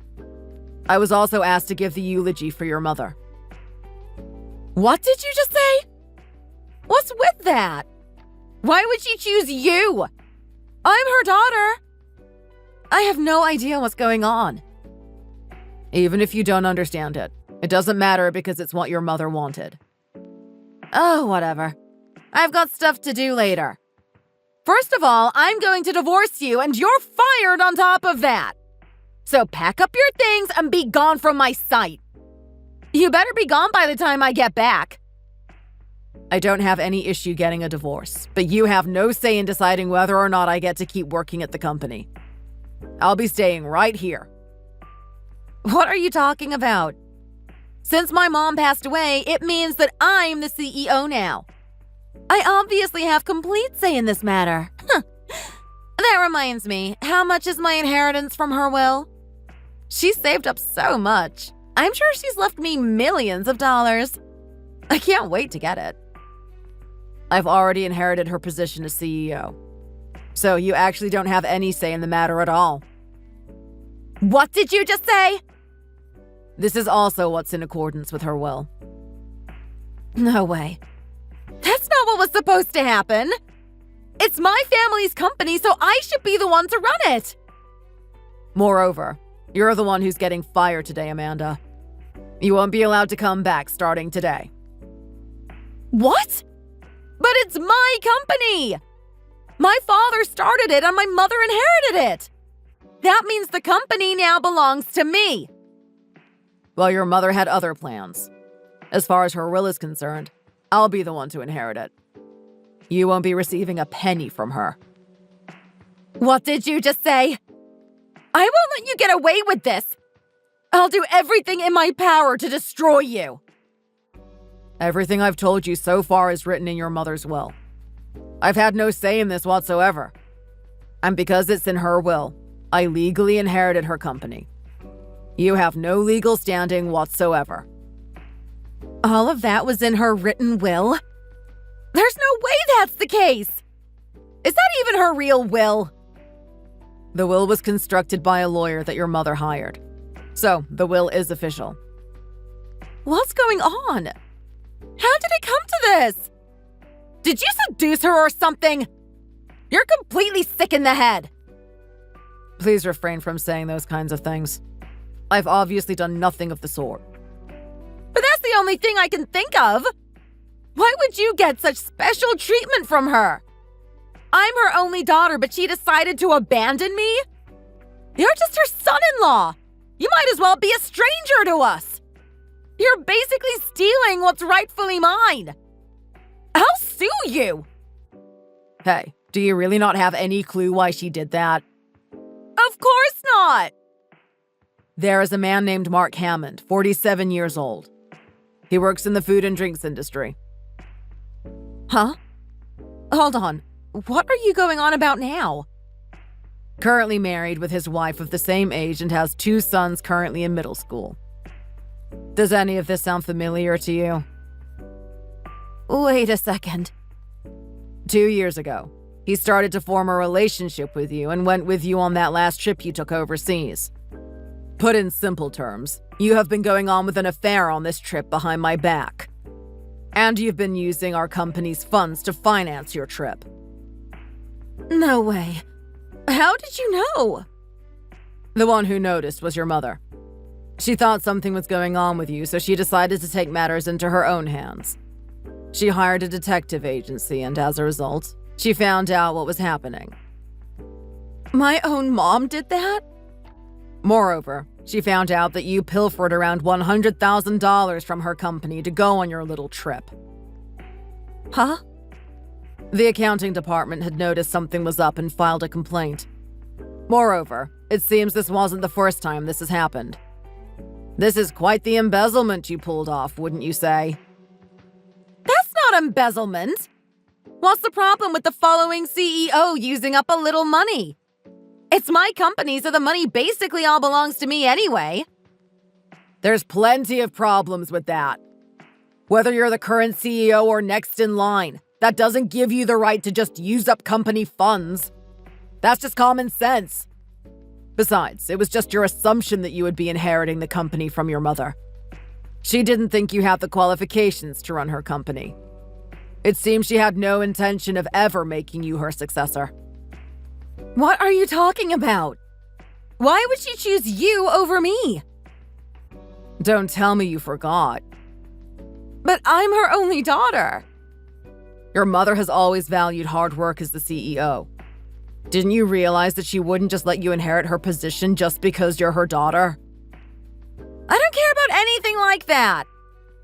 I was also asked to give the eulogy for your mother. What did you just say? What's with that? Why would she choose you? I'm her daughter. I have no idea what's going on. Even if you don't understand it, it doesn't matter because it's what your mother wanted. Oh, whatever. I've got stuff to do later. First of all, I'm going to divorce you and you're fired on top of that. So pack up your things and be gone from my sight. You better be gone by the time I get back. I don't have any issue getting a divorce, but you have no say in deciding whether or not I get to keep working at the company. I'll be staying right here. What are you talking about? Since my mom passed away, it means that I'm the CEO now. I obviously have complete say in this matter. That reminds me, how much is my inheritance from her will? She saved up so much. I'm sure she's left me millions of dollars. I can't wait to get it. I've already inherited her position as CEO. So you actually don't have any say in the matter at all. What did you just say? This is also what's in accordance with her will. No way. That's not what was supposed to happen. It's my family's company, so I should be the one to run it. Moreover, you're the one who's getting fired today, Amanda. You won't be allowed to come back starting today. What? But it's my company! My father started it and my mother inherited it! That means the company now belongs to me! Well, your mother had other plans. As far as her will is concerned, I'll be the one to inherit it. You won't be receiving a penny from her. What did you just say? I won't let you get away with this! I'll do everything in my power to destroy you! Everything I've told you so far is written in your mother's will. I've had no say in this whatsoever. And because it's in her will, I legally inherited her company. You have no legal standing whatsoever. All of that was in her written will? There's no way that's the case! Is that even her real will? The will was constructed by a lawyer that your mother hired. So, the will is official. What's going on? How did it come to this? Did you seduce her or something? You're completely sick in the head. Please refrain from saying those kinds of things. I've obviously done nothing of the sort. But that's the only thing I can think of. Why would you get such special treatment from her? I'm her only daughter, but she decided to abandon me? You're just her son-in-law. You might as well be a stranger to us. You're basically stealing what's rightfully mine. I'll sue you. Hey, do you really not have any clue why she did that? Of course not. There is a man named Mark Hammond, 47 years old. He works in the food and drinks industry. Huh? Hold on. What are you going on about now? Currently married with his wife of the same age and has 2 sons currently in middle school. Does any of this sound familiar to you? Wait a second. 2 years ago, he started to form a relationship with you and went with you on that last trip you took overseas. Put in simple terms, you have been going on with an affair on this trip behind my back. And you've been using our company's funds to finance your trip. No way. How did you know? The one who noticed was your mother. She thought something was going on with you, so she decided to take matters into her own hands. She hired a detective agency, and as a result, she found out what was happening. My own mom did that? Moreover, she found out that you pilfered around $100,000 from her company to go on your little trip. Huh? The accounting department had noticed something was up and filed a complaint. Moreover, it seems this wasn't the first time this has happened. This is quite the embezzlement you pulled off, wouldn't you say? That's not embezzlement. What's the problem with the following CEO using up a little money? It's my company, so the money basically all belongs to me anyway. There's plenty of problems with that. Whether you're the current CEO or next in line, that doesn't give you the right to just use up company funds. That's just common sense. Besides, it was just your assumption that you would be inheriting the company from your mother. She didn't think you had the qualifications to run her company. It seems she had no intention of ever making you her successor. What are you talking about? Why would she choose you over me? Don't tell me you forgot. But I'm her only daughter. Your mother has always valued hard work as the CEO. Didn't you realize that she wouldn't just let you inherit her position just because you're her daughter? I don't care about anything like that.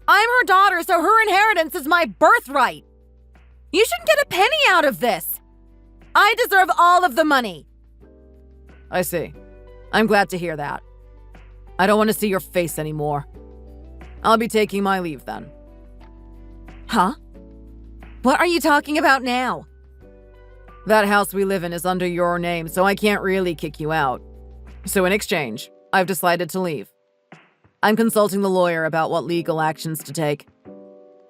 I'm her daughter, so her inheritance is my birthright. You shouldn't get a penny out of this. I deserve all of the money. I see. I'm glad to hear that. I don't want to see your face anymore. I'll be taking my leave then. Huh? What are you talking about now? That house we live in is under your name, so I can't really kick you out. So in exchange, I've decided to leave. I'm consulting the lawyer about what legal actions to take.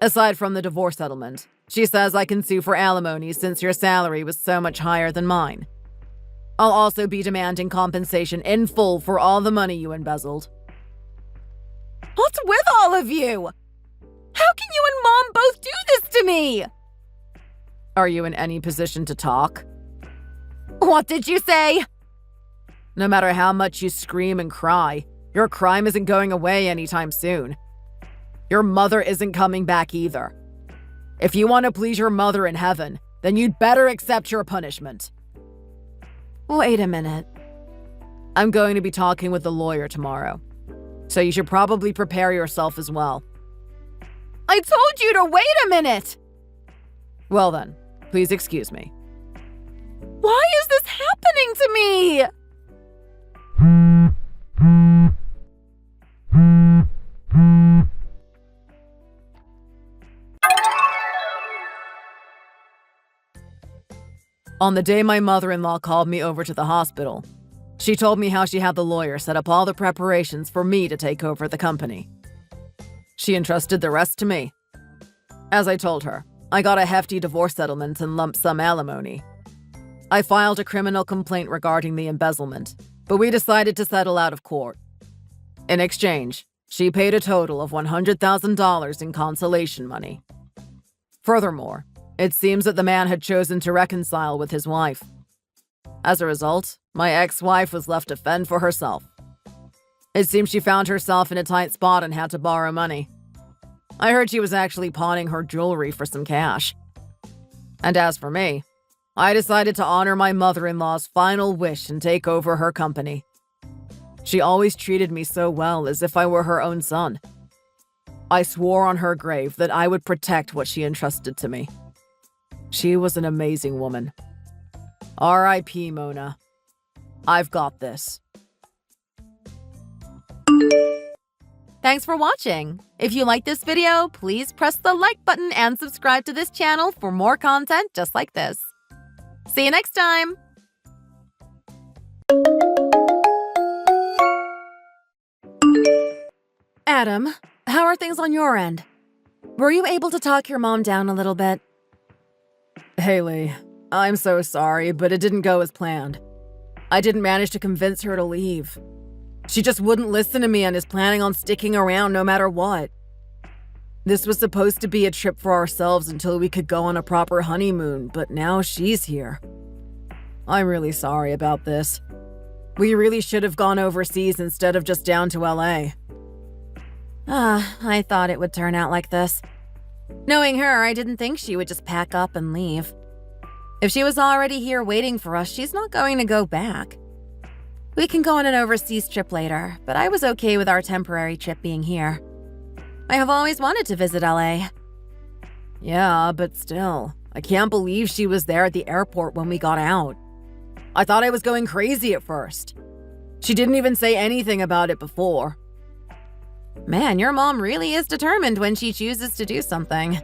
Aside from the divorce settlement, she says I can sue for alimony since your salary was so much higher than mine. I'll also be demanding compensation in full for all the money you embezzled. What's with all of you? How can you and Mom both do this to me? Are you in any position to talk? What did you say? No matter how much you scream and cry, your crime isn't going away anytime soon. Your mother isn't coming back either. If you want to please your mother in heaven, then you'd better accept your punishment. Wait a minute. I'm going to be talking with the lawyer tomorrow, so you should probably prepare yourself as well. I told you to wait a minute! Well then, please excuse me. Why is this happening to me? On the day my mother-in-law called me over to the hospital, she told me how she had the lawyer set up all the preparations for me to take over the company. She entrusted the rest to me. As I told her, I got a hefty divorce settlement and lump sum alimony. I filed a criminal complaint regarding the embezzlement, but we decided to settle out of court. In exchange, she paid a total of $100,000 in consolation money. Furthermore, it seems that the man had chosen to reconcile with his wife. As a result, my ex-wife was left to fend for herself. It seems she found herself in a tight spot and had to borrow money. I heard she was actually pawning her jewelry for some cash. And as for me, I decided to honor my mother-in-law's final wish and take over her company. She always treated me so well, as if I were her own son. I swore on her grave that I would protect what she entrusted to me. She was an amazing woman. R.I.P. Mona. I've got this. Thanks for watching. If you like this video, please press the like button and subscribe to this channel for more content just like this. See you next time! Adam, how are things on your end? Were you able to talk your mom down a little bit? Haley, I'm so sorry, but it didn't go as planned. I didn't manage to convince her to leave. She just wouldn't listen to me and is planning on sticking around no matter what. This was supposed to be a trip for ourselves until we could go on a proper honeymoon, but now she's here. I'm really sorry about this. We really should have gone overseas instead of just down to LA. I thought it would turn out like this. Knowing her, I didn't think she would just pack up and leave. If she was already here waiting for us, she's not going to go back. We can go on an overseas trip later, but I was okay with our temporary trip being here. I have always wanted to visit LA. Yeah, but still, I can't believe she was there at the airport when we got out. I thought I was going crazy at first. She didn't even say anything about it before. Man, your mom really is determined when she chooses to do something.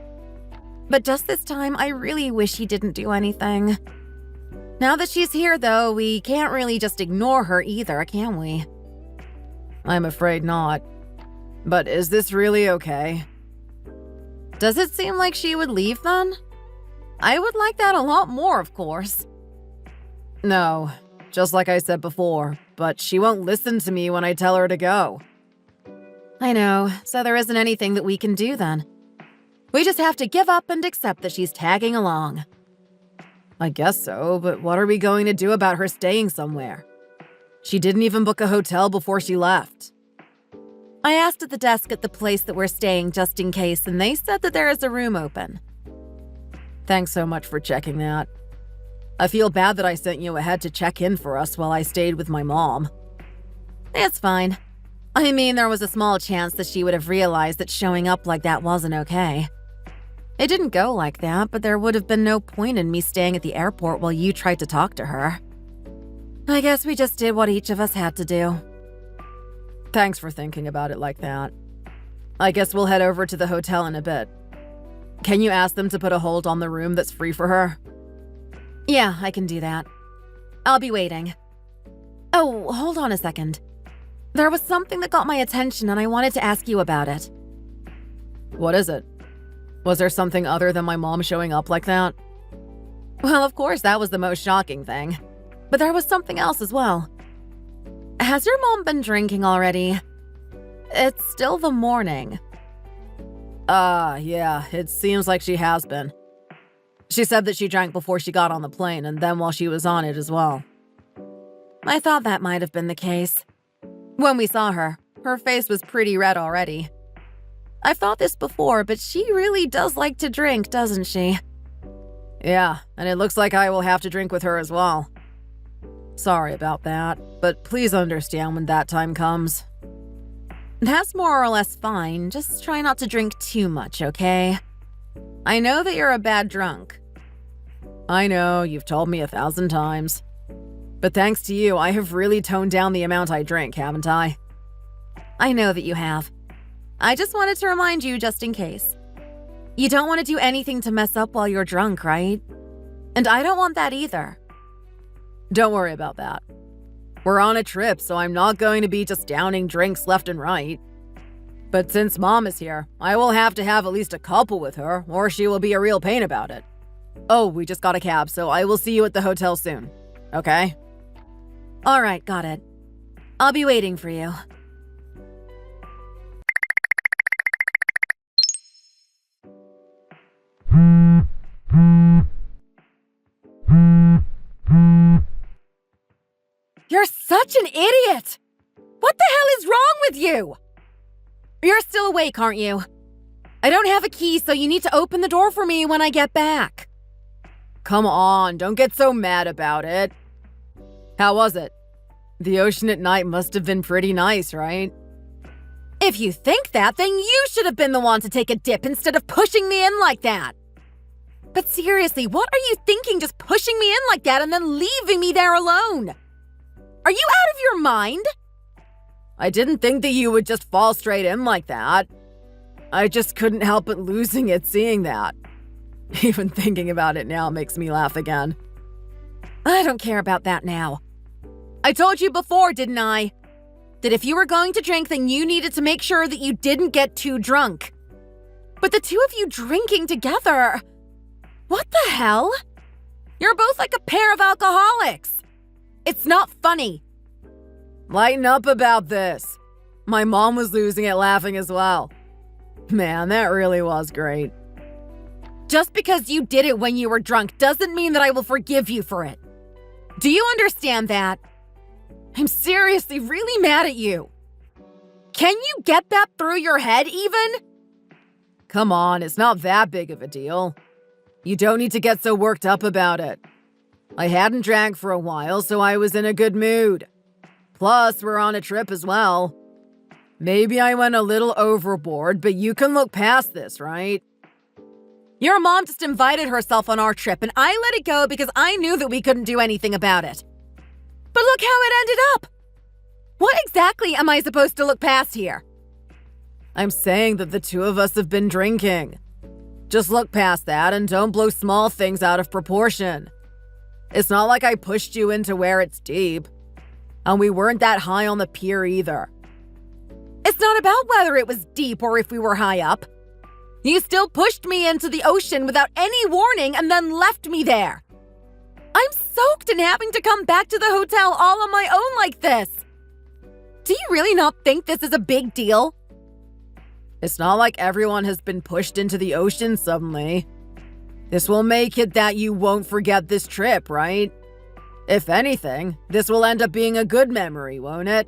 But just this time, I really wish she didn't do anything. Now that she's here, though, we can't really just ignore her either, can we? I'm afraid not. But is this really okay? Does it seem like she would leave then? I would like that a lot more, of course. No, just like I said before, but she won't listen to me when I tell her to go. I know, so there isn't anything that we can do then. We just have to give up and accept that she's tagging along. I guess so, but what are we going to do about her staying somewhere? She didn't even book a hotel before she left. I asked at the desk at the place that we're staying just in case, and they said that there is a room open. Thanks so much for checking that. I feel bad that I sent you ahead to check in for us while I stayed with my mom. It's fine. I mean, there was a small chance that she would have realized that showing up like that wasn't okay. It didn't go like that, but there would have been no point in me staying at the airport while you tried to talk to her. I guess we just did what each of us had to do. Thanks for thinking about it like that. I guess we'll head over to the hotel in a bit. Can you ask them to put a hold on the room that's free for her? Yeah, I can do that. I'll be waiting. Oh, hold on a second. There was something that got my attention and I wanted to ask you about it. What is it? Was there something other than my mom showing up like that? Well, of course, that was the most shocking thing. But there was something else as well. Has your mom been drinking already? It's still the morning. Yeah, it seems like she has been. She said that she drank before she got on the plane and then while she was on it as well. I thought that might have been the case. When we saw her, her face was pretty red already. I've thought this before, but she really does like to drink, doesn't she? Yeah, and it looks like I will have to drink with her as well. Sorry about that, but please understand when that time comes. That's more or less fine. Just try not to drink too much, okay? I know that you're a bad drunk. I know, you've told me 1,000 times. But thanks to you, I have really toned down the amount I drink, haven't I? I know that you have. I just wanted to remind you just in case. You don't want to do anything to mess up while you're drunk, right? And I don't want that either. Don't worry about that. We're on a trip, so I'm not going to be just downing drinks left and right. But since Mom is here, I will have to have at least a couple with her, or she will be a real pain about it. Oh, we just got a cab, so I will see you at the hotel soon. Okay? All right, got it. I'll be waiting for you. You're such an idiot! What the hell is wrong with you? You're still awake, aren't you? I don't have a key, so you need to open the door for me when I get back. Come on, don't get so mad about it. How was it? The ocean at night must have been pretty nice, right? If you think that, then you should have been the one to take a dip instead of pushing me in like that. But seriously, what are you thinking just pushing me in like that and then leaving me there alone? Are you out of your mind? I didn't think that you would just fall straight in like that. I just couldn't help but losing it seeing that. Even thinking about it now makes me laugh again. I don't care about that now. I told you before, didn't I? That if you were going to drink, then you needed to make sure that you didn't get too drunk. But the two of you drinking together... What the hell? You're both like a pair of alcoholics. It's not funny. Lighten up about this. My mom was losing it laughing as well. Man, that really was great. Just because you did it when you were drunk doesn't mean that I will forgive you for it. Do you understand that? I'm seriously really mad at you. Can you get that through your head even? Come on, it's not that big of a deal. You don't need to get so worked up about it. I hadn't drank for a while, so I was in a good mood. Plus, we're on a trip as well. Maybe I went a little overboard, but you can look past this, right? Your mom just invited herself on our trip, and I let it go because I knew that we couldn't do anything about it. But look how it ended up! What exactly am I supposed to look past here? I'm saying that the two of us have been drinking. Just look past that and don't blow small things out of proportion. It's not like I pushed you into where it's deep. And we weren't that high on the pier either. It's not about whether it was deep or if we were high up. You still pushed me into the ocean without any warning and then left me there. I'm soaked and having to come back to the hotel all on my own like this. Do you really not think this is a big deal? It's not like everyone has been pushed into the ocean suddenly. This will make it that you won't forget this trip, right? If anything, this will end up being a good memory, won't it?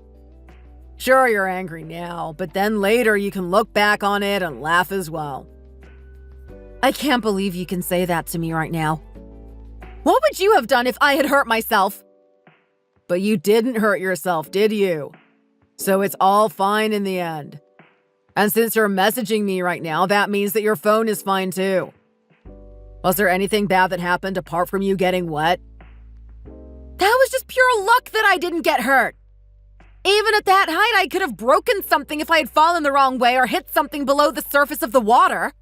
Sure, you're angry now, but then later you can look back on it and laugh as well. I can't believe you can say that to me right now. What would you have done if I had hurt myself? But you didn't hurt yourself, did you? So it's all fine in the end. And since you're messaging me right now, that means that your phone is fine too. Was there anything bad that happened apart from you getting wet? That was just pure luck that I didn't get hurt. Even at that height, I could have broken something if I had fallen the wrong way or hit something below the surface of the water.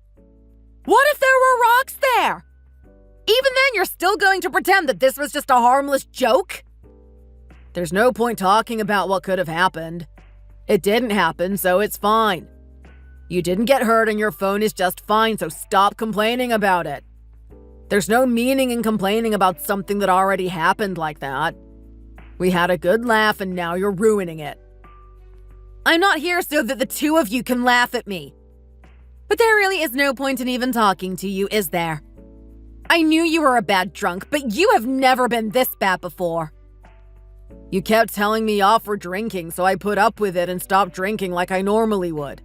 What if there were rocks there? Even then, you're still going to pretend that this was just a harmless joke? There's no point talking about what could have happened. It didn't happen, so it's fine. You didn't get hurt and your phone is just fine, so stop complaining about it. There's no meaning in complaining about something that already happened like that. We had a good laugh and now you're ruining it. I'm not here so that the two of you can laugh at me. But there really is no point in even talking to you, is there? I knew you were a bad drunk, but you have never been this bad before. You kept telling me off for drinking, so I put up with it and stopped drinking like I normally would.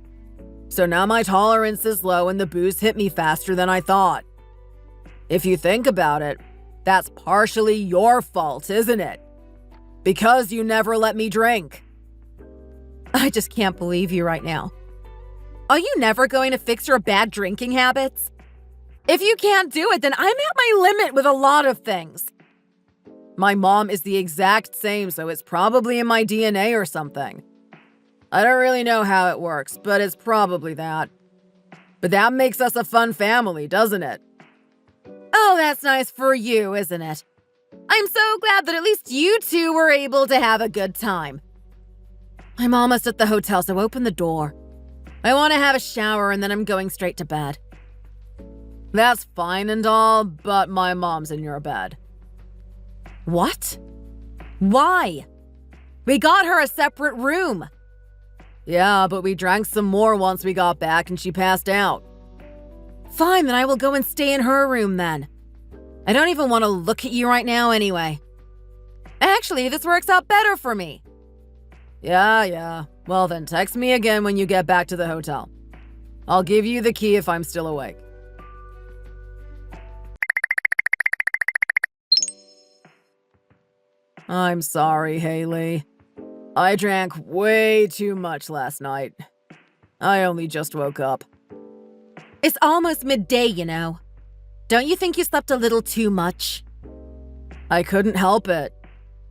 So now my tolerance is low and the booze hit me faster than I thought. If you think about it, that's partially your fault, isn't it? Because you never let me drink. I just can't believe you right now. Are you never going to fix your bad drinking habits? If you can't do it, then I'm at my limit with a lot of things. My mom is the exact same, so it's probably in my DNA or something. I don't really know how it works, but it's probably that. But that makes us a fun family, doesn't it? Oh, that's nice for you, isn't it? I'm so glad that at least you two were able to have a good time. I'm almost at the hotel, so open the door. I want to have a shower and then I'm going straight to bed. That's fine and all, but my mom's in your bed. What? Why? We got her a separate room. Yeah, but we drank some more once we got back and she passed out. Fine, then I will go and stay in her room then. I don't even want to look at you right now anyway. Actually, this works out better for me. Yeah. Well then, text me again when you get back to the hotel. I'll give you the key if I'm still awake. I'm sorry, Haley. I drank way too much last night. I only just woke up. It's almost midday, you know. Don't you think you slept a little too much? I couldn't help it.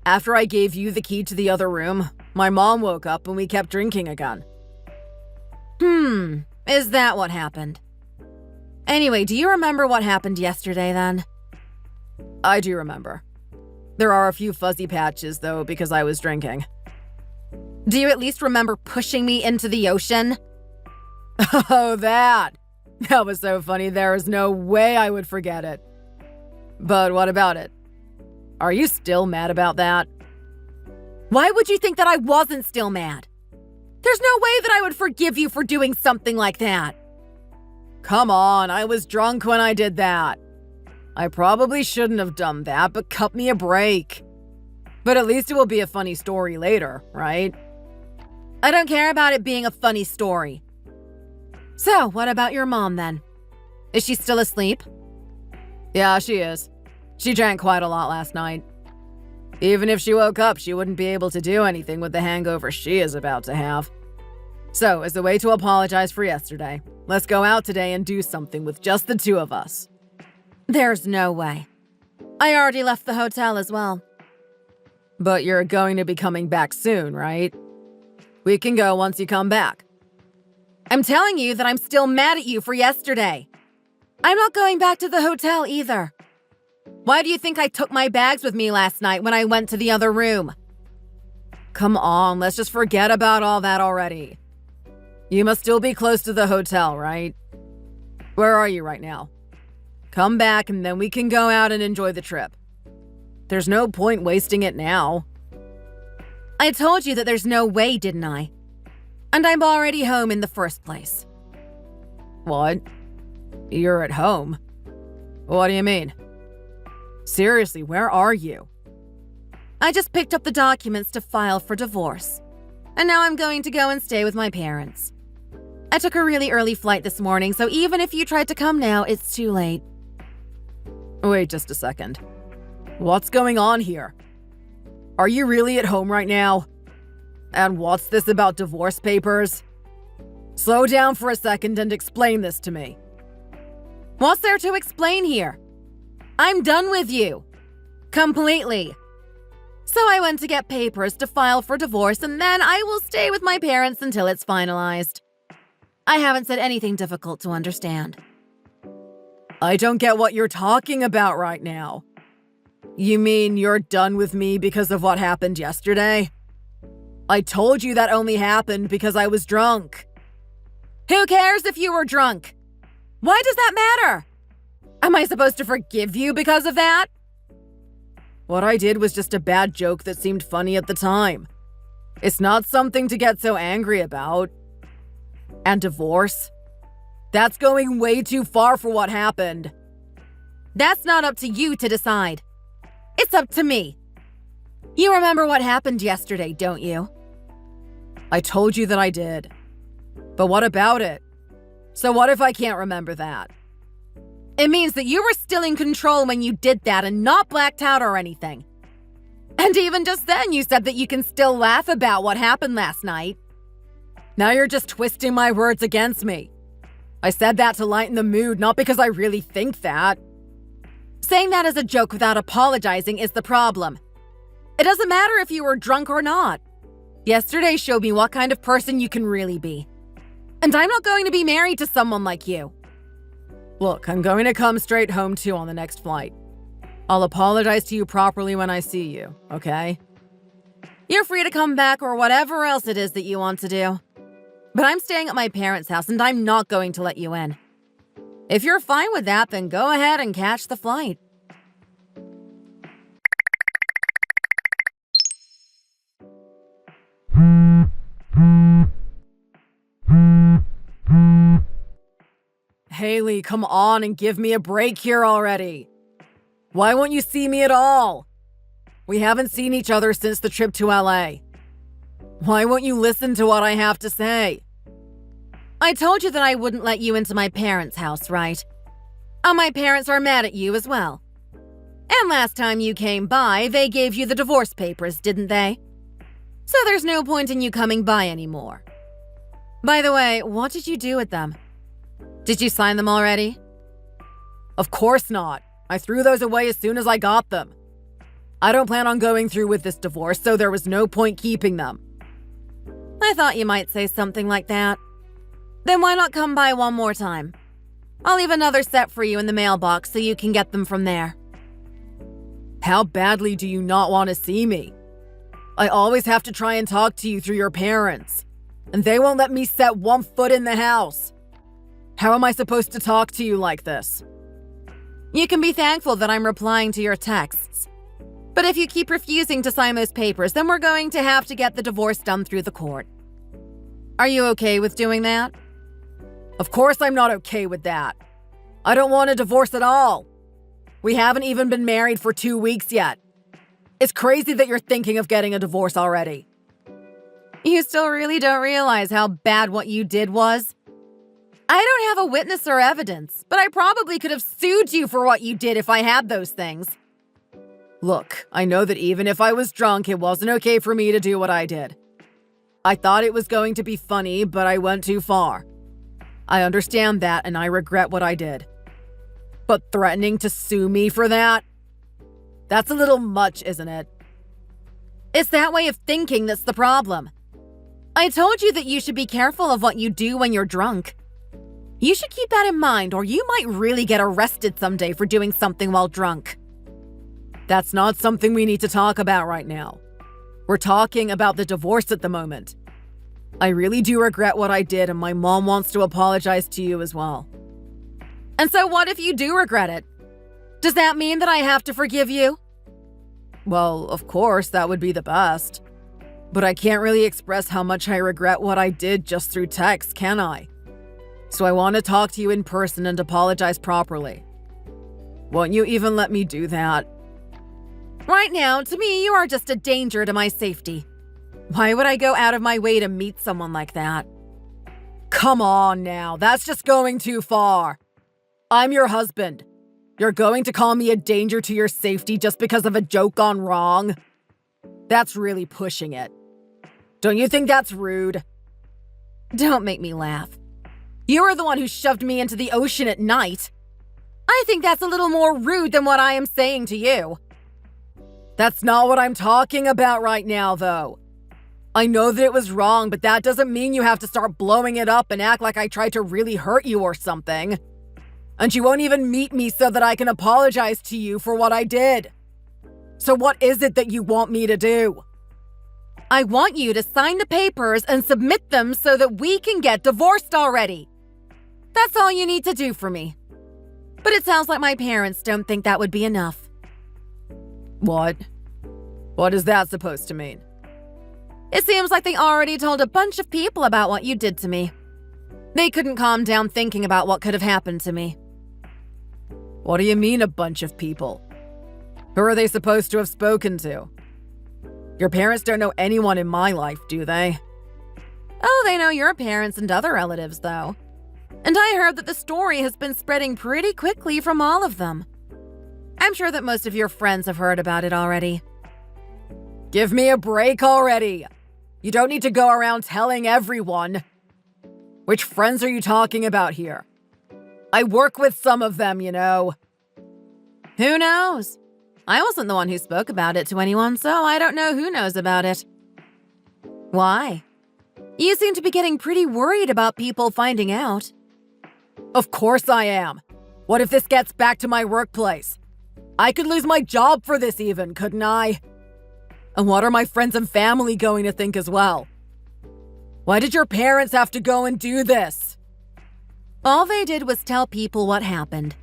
After I gave you the key to the other room, my mom woke up and we kept drinking again. Is that what happened? Anyway, do you remember what happened yesterday then? I do remember. There are a few fuzzy patches, though, because I was drinking. Do you at least remember pushing me into the ocean? Oh, that! That was so funny, there is no way I would forget it. But what about it? Are you still mad about that? Why would you think that I wasn't still mad? There's no way that I would forgive you for doing something like that. Come on, I was drunk when I did that. I probably shouldn't have done that, but cut me a break. But at least it will be a funny story later, right? I don't care about it being a funny story. So, what about your mom then? Is she still asleep? Yeah, she is. She drank quite a lot last night. Even if she woke up, she wouldn't be able to do anything with the hangover she is about to have. So, as a way to apologize for yesterday, let's go out today and do something with just the two of us. There's no way. I already left the hotel as well. But you're going to be coming back soon, right? We can go once you come back. I'm telling you that I'm still mad at you for yesterday. I'm not going back to the hotel either. Why do you think I took my bags with me last night when I went to the other room? Come on, let's just forget about all that already. You must still be close to the hotel, right? Where are you right now? Come back and then we can go out and enjoy the trip. There's no point wasting it now. I told you that there's no way, didn't I? And I'm already home in the first place. What? You're at home? What do you mean? Seriously, where are you? I just picked up the documents to file for divorce. And now I'm going to go and stay with my parents. I took a really early flight this morning, so even if you tried to come now, it's too late. Wait just a second. What's going on here? Are you really at home right now? And what's this about divorce papers? Slow down for a second and explain this to me. What's there to explain here? I'm done with you. Completely. So I went to get papers to file for divorce and then I will stay with my parents until it's finalized. I haven't said anything difficult to understand. I don't get what you're talking about right now. You mean you're done with me because of what happened yesterday? I told you that only happened because I was drunk. Who cares if you were drunk? Why does that matter? Am I supposed to forgive you because of that? What I did was just a bad joke that seemed funny at the time. It's not something to get so angry about. And divorce? That's going way too far for what happened. That's not up to you to decide. It's up to me. You remember what happened yesterday, don't you? I told you that I did. But what about it? So what if I can't remember that? It means that you were still in control when you did that and not blacked out or anything. And even just then, you said that you can still laugh about what happened last night. Now you're just twisting my words against me. I said that to lighten the mood, not because I really think that. Saying that as a joke without apologizing is the problem. It doesn't matter if you were drunk or not. Yesterday showed me what kind of person you can really be. And I'm not going to be married to someone like you. Look, I'm going to come straight home too on the next flight. I'll apologize to you properly when I see you, okay? You're free to come back or whatever else it is that you want to do. But I'm staying at my parents' house and I'm not going to let you in. If you're fine with that, then go ahead and catch the flight. Haley, come on and give me a break here already. Why won't you see me at all? We haven't seen each other since the trip to LA. Why won't you listen to what I have to say? I told you that I wouldn't let you into my parents' house, right? And my parents are mad at you as well. And last time you came by, they gave you the divorce papers, didn't they? So there's no point in you coming by anymore. By the way, what did you do with them? Did you sign them already? Of course not. I threw those away as soon as I got them. I don't plan on going through with this divorce, so there was no point keeping them. I thought you might say something like that. Then why not come by one more time? I'll leave another set for you in the mailbox so you can get them from there. How badly do you not want to see me? I always have to try and talk to you through your parents, and they won't let me set one foot in the house. How am I supposed to talk to you like this? You can be thankful that I'm replying to your texts. But if you keep refusing to sign those papers, then we're going to have to get the divorce done through the court. Are you okay with doing that? Of course I'm not okay with that. I don't want a divorce at all. We haven't even been married for 2 weeks yet. It's crazy that you're thinking of getting a divorce already. You still really don't realize how bad what you did was? I don't have a witness or evidence, but I probably could have sued you for what you did if I had those things. Look, I know that even if I was drunk, it wasn't okay for me to do what I did. I thought it was going to be funny, but I went too far. I understand that, and I regret what I did. But threatening to sue me for that? That's a little much, isn't it? It's that way of thinking that's the problem. I told you that you should be careful of what you do when you're drunk. You should keep that in mind, or you might really get arrested someday for doing something while drunk. That's not something we need to talk about right now. We're talking about the divorce at the moment. I really do regret what I did, and my mom wants to apologize to you as well. And so what if you do regret it? Does that mean that I have to forgive you? Well, of course, that would be the best. But I can't really express how much I regret what I did just through text, can I? So I want to talk to you in person and apologize properly. Won't you even let me do that? Right now, to me, you are just a danger to my safety. Why would I go out of my way to meet someone like that? Come on now, that's just going too far. I'm your husband. You're going to call me a danger to your safety just because of a joke gone wrong? That's really pushing it. Don't you think that's rude? Don't make me laugh. You were the one who shoved me into the ocean at night. I think that's a little more rude than what I am saying to you. That's not what I'm talking about right now, though. I know that it was wrong, but that doesn't mean you have to start blowing it up and act like I tried to really hurt you or something. And you won't even meet me so that I can apologize to you for what I did. So what is it that you want me to do? I want you to sign the papers and submit them so that we can get divorced already. That's all you need to do for me. But it sounds like my parents don't think that would be enough. What? What is that supposed to mean? It seems like they already told a bunch of people about what you did to me. They couldn't calm down thinking about what could have happened to me. What do you mean, a bunch of people? Who are they supposed to have spoken to? Your parents don't know anyone in my life, do they? Oh, they know your parents and other relatives, though. And I heard that the story has been spreading pretty quickly from all of them. I'm sure that most of your friends have heard about it already. Give me a break already. You don't need to go around telling everyone. Which friends are you talking about here? I work with some of them, you know. Who knows? I wasn't the one who spoke about it to anyone, so I don't know who knows about it. Why? You seem to be getting pretty worried about people finding out. Of course I am. What if this gets back to my workplace? I could lose my job for this even, couldn't I? And what are my friends and family going to think as well? Why did your parents have to go and do this? All they did was tell people what happened.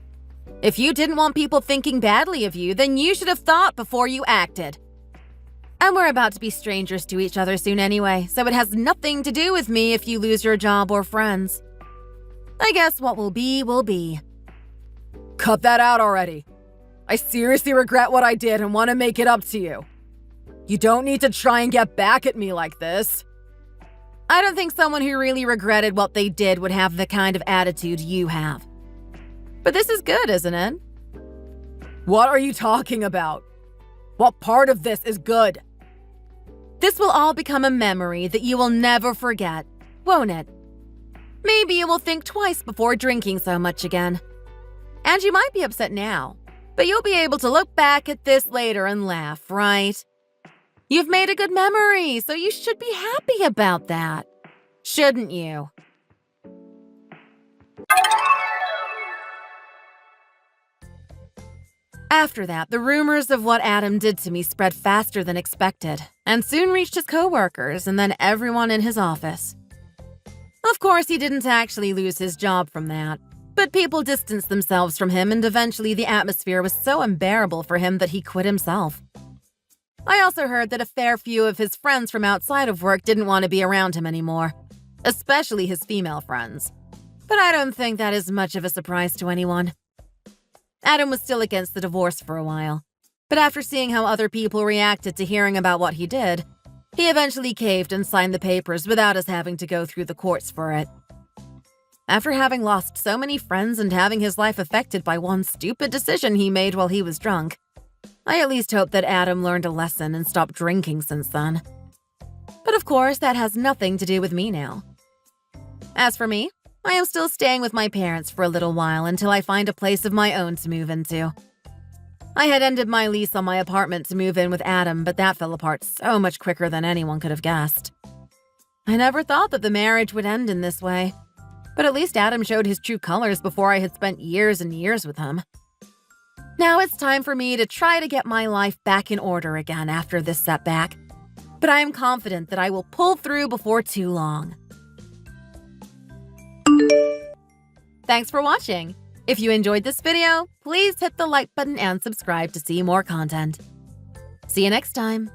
If you didn't want people thinking badly of you, then you should have thought before you acted. And we're about to be strangers to each other soon anyway, so it has nothing to do with me if you lose your job or friends. I guess what will be, will be. Cut that out already. I seriously regret what I did and want to make it up to you. You don't need to try and get back at me like this. I don't think someone who really regretted what they did would have the kind of attitude you have. But this is good, isn't it? What are you talking about? What part of this is good? This will all become a memory that you will never forget, won't it? Maybe you will think twice before drinking so much again. And you might be upset now, but you'll be able to look back at this later and laugh, right? You've made a good memory, so you should be happy about that, shouldn't you? After that, the rumors of what Adam did to me spread faster than expected, and soon reached his coworkers and then everyone in his office. Of course, he didn't actually lose his job from that, but people distanced themselves from him, and eventually the atmosphere was so unbearable for him that he quit himself. I also heard that a fair few of his friends from outside of work didn't want to be around him anymore, especially his female friends. But I don't think that is much of a surprise to anyone. Adam was still against the divorce for a while, but after seeing how other people reacted to hearing about what he did, he eventually caved and signed the papers without us having to go through the courts for it. After having lost so many friends and having his life affected by one stupid decision he made while he was drunk, I at least hope that Adam learned a lesson and stopped drinking since then. But of course, that has nothing to do with me now. As for me, I am still staying with my parents for a little while until I find a place of my own to move into. I had ended my lease on my apartment to move in with Adam, but that fell apart so much quicker than anyone could have guessed. I never thought that the marriage would end in this way, but at least Adam showed his true colors before I had spent years and years with him. Now it's time for me to try to get my life back in order again after this setback, but I am confident that I will pull through before too long. Thanks for watching. If you enjoyed this video, please hit the like button and subscribe to see more content. See you next time.